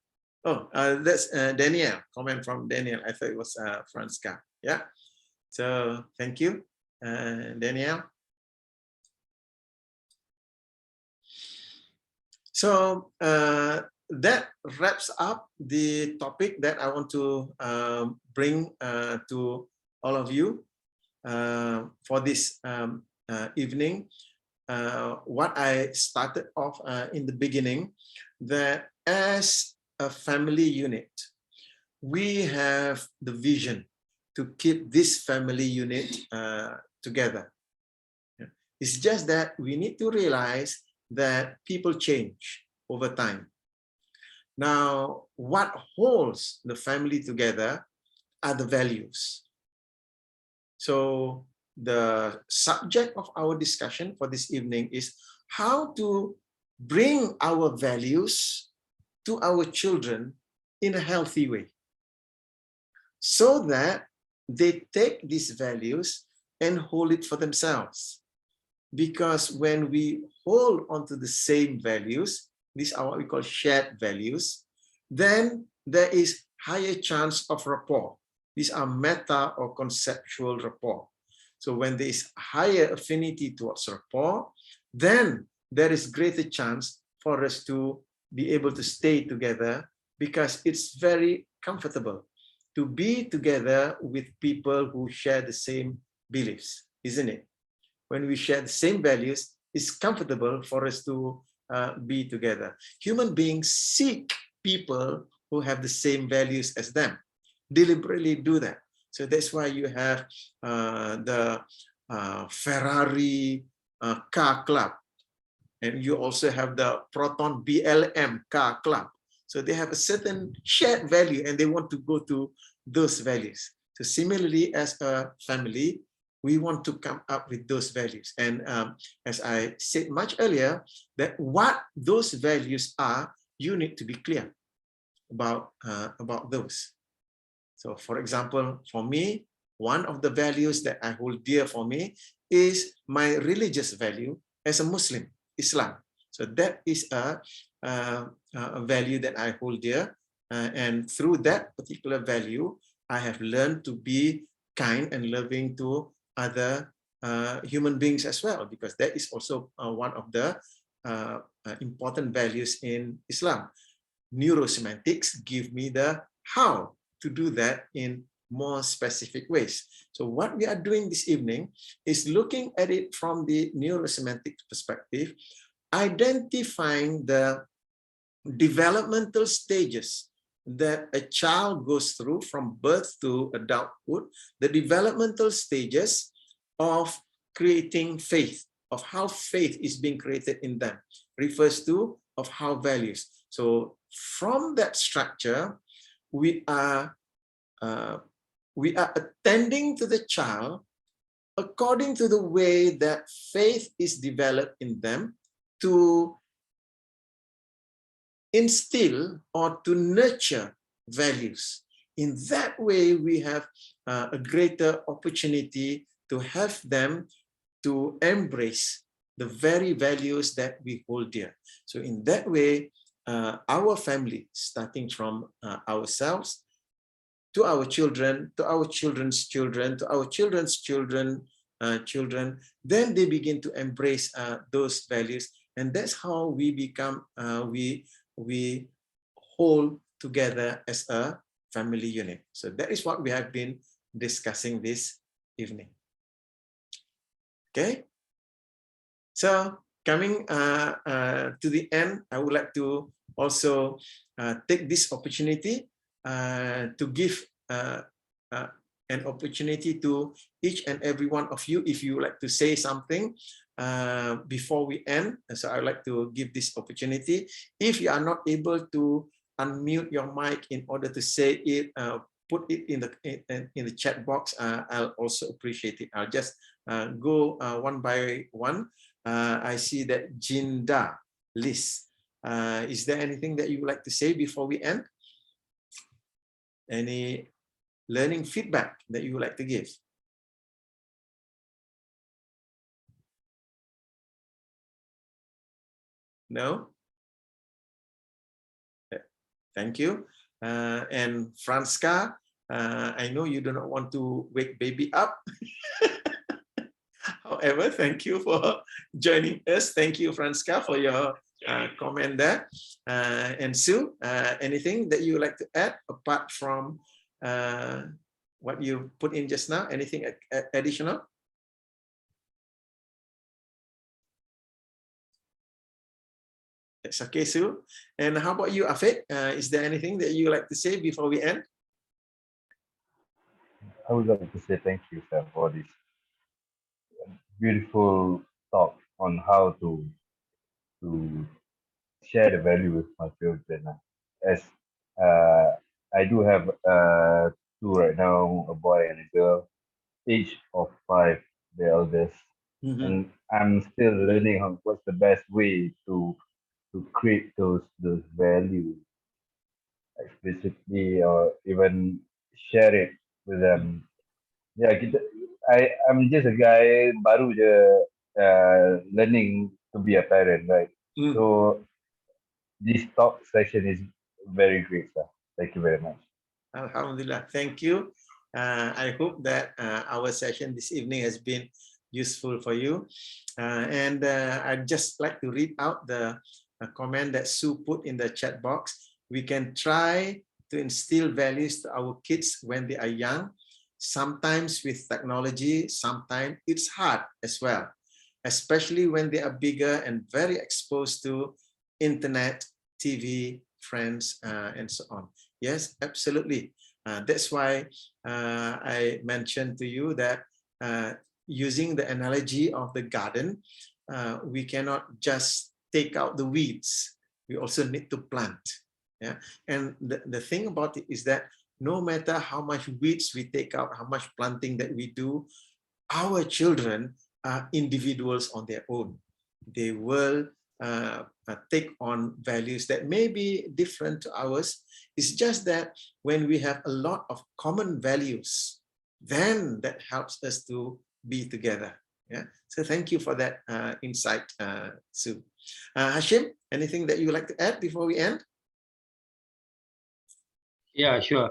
A: Oh, that's Daniel, comment from Daniel. I thought it was Franska. Yeah. So thank you, Daniel. So that wraps up the topic that I want to bring to all of you for this evening. What I started off in the beginning, that as a family unit, we have the vision to keep this family unit together. It's just that we need to realize that people change over time. Now, what holds the family together are the values. So the subject of our discussion for this evening is how to bring our values to our children in a healthy way, so that they take these values and hold it for themselves. Because when we hold onto the same values, these are what we call shared values, then there is higher chance of rapport. These are meta or conceptual rapport. So when there is higher affinity towards rapport, then there is greater chance for us to be able to stay together, because it's very comfortable to be together with people who share the same beliefs, isn't it? When we share the same values, it's comfortable for us to be together. Human beings seek people who have the same values as them, deliberately do that. So that's why you have the Ferrari car club, and you also have the Proton BLM car club. So they have a certain shared value and they want to go to those values. So similarly, as a family, we want to come up with those values. And as I said much earlier, that what those values are, you need to be clear about those. So for example, for me, one of the values that I hold dear for me is my religious value as a Muslim, Islam. So that is a value that I hold dear. And through that particular value, I have learned to be kind and loving to other human beings as well, because that is also one of the important values in Islam. Neurosemantics give me the how to do that in more specific ways. So what we are doing this evening is looking at it from the neurosemantic perspective, identifying the developmental stages that a child goes through from birth to adulthood, the developmental stages of creating faith, of how faith is being created in them, refers to of how values. So from that structure, we are attending to the child according to the way that faith is developed in them, to instill or to nurture values. In that way, we have a greater opportunity to have them to embrace the very values that we hold dear. So in that way, our family, starting from ourselves, to our children, to our children's children, to our children's children, then they begin to embrace those values. And that's how we become, we hold together as a family unit. So that is what we have been discussing this evening. Okay. So coming to the end, I would like to also take this opportunity to give an opportunity to each and every one of you, if you would like to say something before we end. So I would like to give this opportunity. If you are not able to unmute your mic in order to say it, put it in the chat box. I'll also appreciate it. I'll just go one by one. I see that Jinda Liz. Is there anything that you would like to say before we end? Any learning feedback that you would like to give? No? Thank you. And Franska, I know you do not want to wake baby up. However, thank you for joining us. Thank you, Franska, for your comment there. And Sue, anything that you would like to add apart from what you put in just now? Anything additional? It's okay, Sue. And how about you, Afid? Is there anything that you would like to say before we end?
D: I would like to say thank you, sir, for this beautiful talk on how to share the value with my children. As I do have two right now, a boy and a girl, age of 5, the eldest, and I'm still learning what's the best way to create those values explicitly or even share it with them. Yeah, I'm just a guy baru je learning to be a parent, right? So this talk session is very great, sir. Thank you very much.
A: Alhamdulillah, thank you. I hope that our session this evening has been useful for you. And I'd just like to read out the comment that Sue put in the chat box. We can try to instill values to our kids when they are young. Sometimes with technology, sometimes it's hard as well, especially when they are bigger and very exposed to internet, TV, friends, and so on. Yes, absolutely. That's why I mentioned to you that using the analogy of the garden, we cannot just take out the weeds. We also need to plant. Yeah, and the thing about it is that no matter how much weeds we take out, how much planting that we do, our children are individuals on their own. They will take on values that may be different to ours. It's just that when we have a lot of common values, then that helps us to be together. Yeah. So thank you for that insight, Sue. Hashim, anything that you would like to add before we end?
B: Yeah, sure.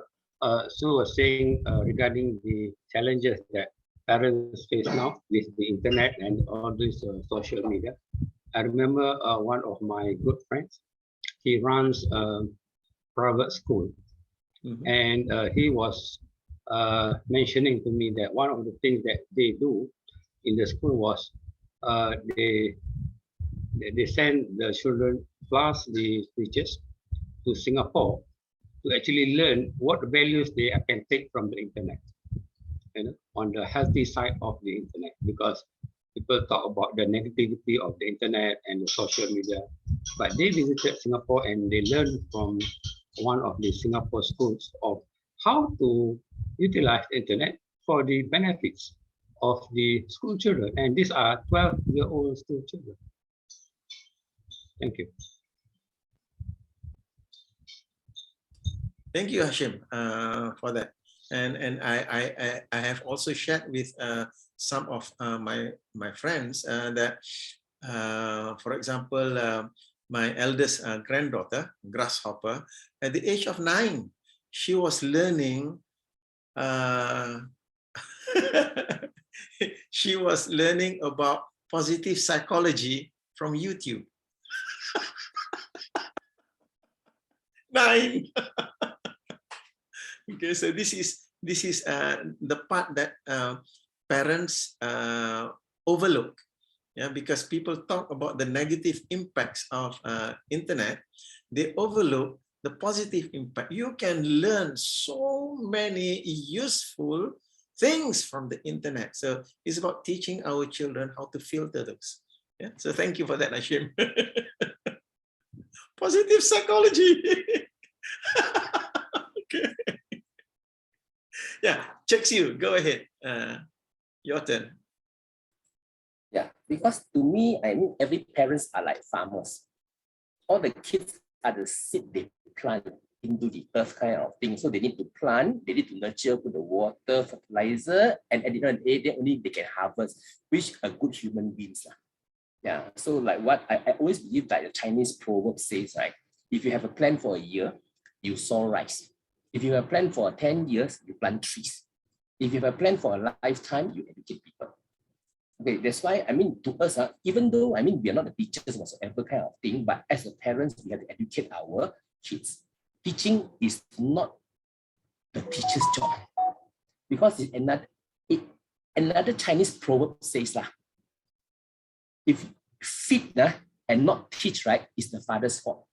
B: Sue was saying regarding the challenges that parents face now with the internet and all this social media. I remember one of my good friends. He runs a private school, and he was mentioning to me that one of the things that they do in the school was they send the children plus the teachers to Singapore to actually learn what values they can take from the internet, on the healthy side of the internet, because people talk about the negativity of the internet and the social media, but they visited Singapore and they learned from one of the Singapore schools of how to utilize the internet for the benefits of the school children, and these are 12-year-old school children. Thank you.
A: Thank you, Hashim, for that. And I have also shared with some of my friends that, for example, my eldest granddaughter, Grasshopper, at the age of 9, she was learning. She was learning about positive psychology from YouTube. 9. Okay, so this is the part that parents overlook, yeah, because people talk about the negative impacts of internet, they overlook the positive impact. You can learn so many useful things from the internet. So it's about teaching our children how to filter those. Yeah, so thank you for that, Hashim. Positive psychology. Okay. Yeah, Sᴇʀɪᴛ, go ahead. Your turn.
C: Yeah, because to me, I mean, every parents are like farmers. All the kids are the seed they plant into the earth kind of thing. So they need to plant, they need to nurture, put the water, fertilizer, and at the end of the day, then only they can harvest, which a good human beings. Yeah, so like what I always believe that the Chinese proverb says, right? If you have a plan for a year, you sow rice. If you have a plan for 10 years, you plant trees. If you have a plan for a lifetime, you educate people. Okay, that's why, I mean, to us, even though, I mean, we are not the teachers whatsoever kind of thing, but as a parents, we have to educate our kids. Teaching is not the teacher's job, because another Chinese proverb says, if feed and not teach, right, is the father's fault.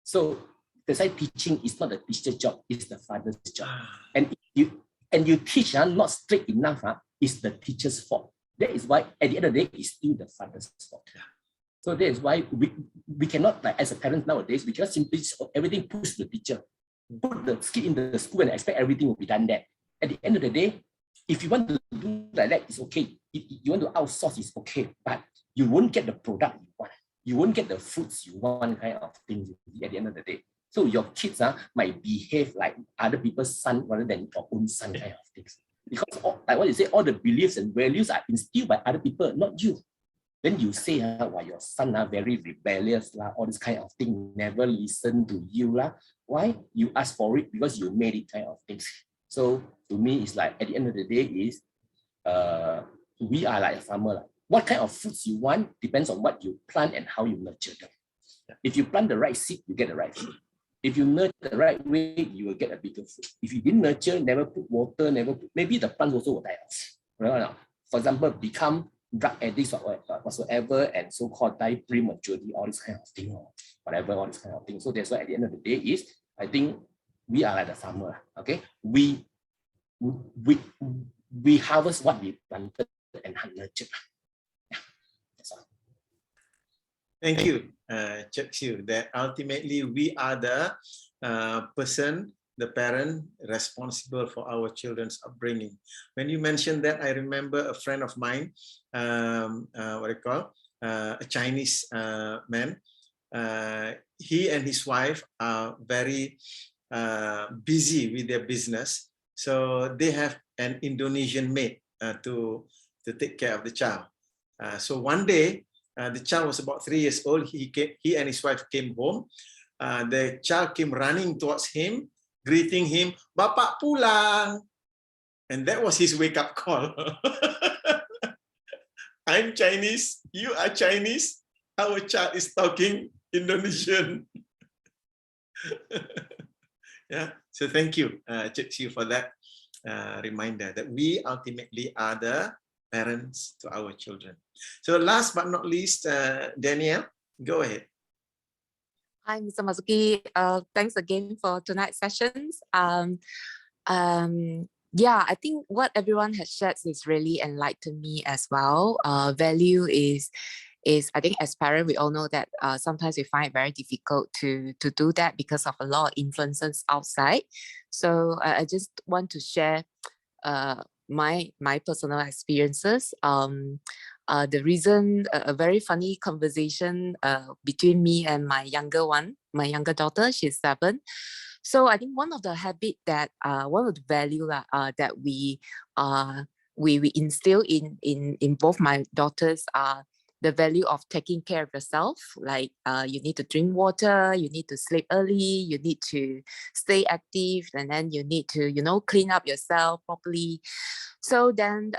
C: So that's why teaching is not the teacher's job, it's the father's job. And you teach not straight enough, it's the teacher's fault. That is why at the end of the day, it's still the father's fault. So that is why we cannot, like as a parent nowadays, we cannot simply everything push the teacher, put the kid in the school and expect everything will be done there. At the end of the day, if you want to do like that, it's okay. If you want to outsource, it's okay, but you won't get the product you want. You won't get the fruits you want kind of things at the end of the day. So your kids might behave like other people's son rather than your own son kind of things. Because like what you say, all the beliefs and values are instilled by other people, not you. Then you say, well, your son are very rebellious, all this kind of thing, never listen to you. Why? You ask for it because you made it kind of things. So to me, it's like at the end of the day is we are like a farmer. What kind of fruits you want depends on what you plant and how you nurture them. If you plant the right seed, you get the right fruit. If you nurture the right way, you will get a bigger fruit. If you didn't nurture, never put water, maybe the plant also will die off. For example, become drug addicts or whatsoever, and so-called die prematurely, all this kind of thing, or whatever, all this kind of thing. So that's why at the end of the day is, I think we are like the farmer. Okay, we harvest what we planted and nurtured. Yeah, that's all.
A: Thank you, Sᴇʀɪᴛ, that ultimately we are the person, the parent responsible for our children's upbringing. When you mentioned that, I remember a friend of mine, a Chinese man. He and his wife are very busy with their business. So they have an Indonesian maid to take care of the child. So one day, the child was about 3 years old. He and his wife came home. The child came running towards him, greeting him, "Bapak pulang." And that was his wake-up call. I'm Chinese, you are Chinese, our child is talking Indonesian. Yeah, so thank you, Cik Siu, for that reminder that we ultimately are the parents to our children. So last but not least, Danielle, go ahead.
E: Hi, Mr. Mazuki. Thanks again for tonight's sessions. Yeah, I think what everyone has shared is really enlightened me as well. Value is I think as parents, we all know that sometimes we find it very difficult to do that because of a lot of influences outside. So I just want to share my personal experiences. The reason, a very funny conversation between me and my younger daughter, she's 7. So I think one of the habit that one of the value that we instill in both my daughters are the value of taking care of yourself. Like you need to drink water, you need to sleep early, you need to stay active, and then you need to, you know, clean up yourself properly. So then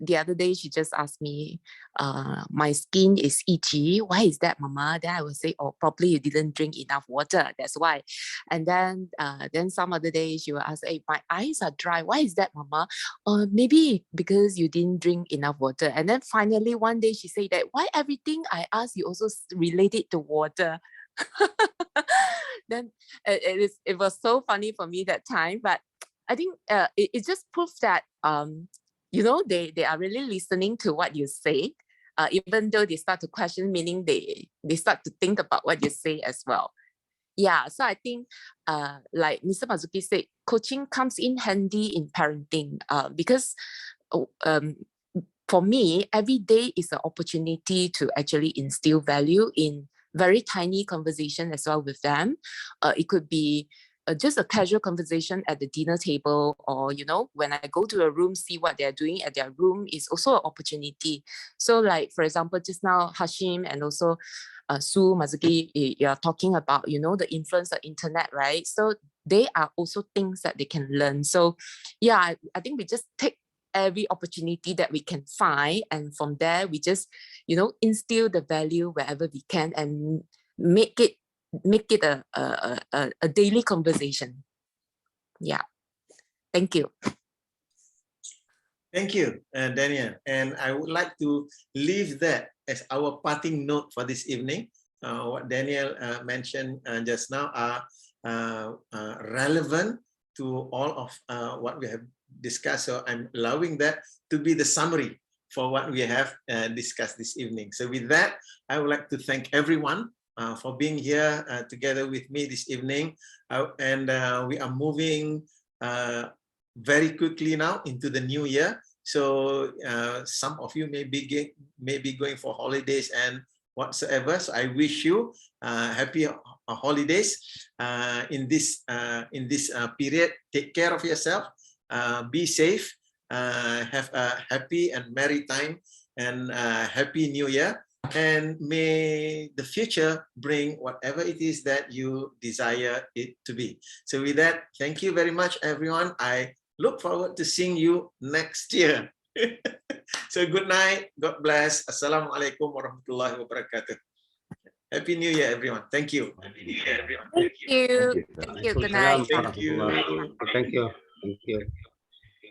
E: the other day she just asked me, my skin is itchy. Why is that, Mama? Then I will say, oh, probably you didn't drink enough water. That's why. And then some other day she will ask, hey, my eyes are dry. Why is that, Mama? Maybe because you didn't drink enough water. And then finally one day she said that, why everything I ask you also related to water? Then it was so funny for me that time. But I think it just proves that, you know, they are really listening to what you say, even though they start to question, meaning they start to think about what you say as well. Yeah, so I think like Mr. Mazuki said, coaching comes in handy in parenting because for me, every day is an opportunity to actually instill value in very tiny conversation as well with them. It could be just a casual conversation at the dinner table, or, you know, when I go to a room, see what they're doing at their room is also an opportunity. So like, for example, just now Hashim and also Sue, Mazuki, you're talking about, you know, the influence of internet, right? So they are also things that they can learn. So yeah, I think we just take every opportunity that we can find, and from there we just, you know, instill the value wherever we can and make it a daily conversation. Yeah, thank you.
A: Thank you, Daniel. And I would like to leave that as our parting note for this evening. What Daniel mentioned just now are relevant to all of what we have discussed. So I'm allowing that to be the summary for what we have discussed this evening. So with that, I would like to thank everyone for being here together with me this evening. And we are moving very quickly now into the new year. So some of you may be going for holidays and whatsoever. So I wish you happy holidays in this period. Take care of yourself. Be safe. Have a happy and merry time, and happy new year. And may the future bring whatever it is that you desire it to be. So with that, thank you very much, everyone. I look forward to seeing you next year. So good night. God bless. Assalamualaikum warahmatullahi wabarakatuh. Happy New Year, everyone. Thank you. Happy New Year, everyone.
E: Thank you. Thank you. Good night.
A: Thank you.
B: Thank you.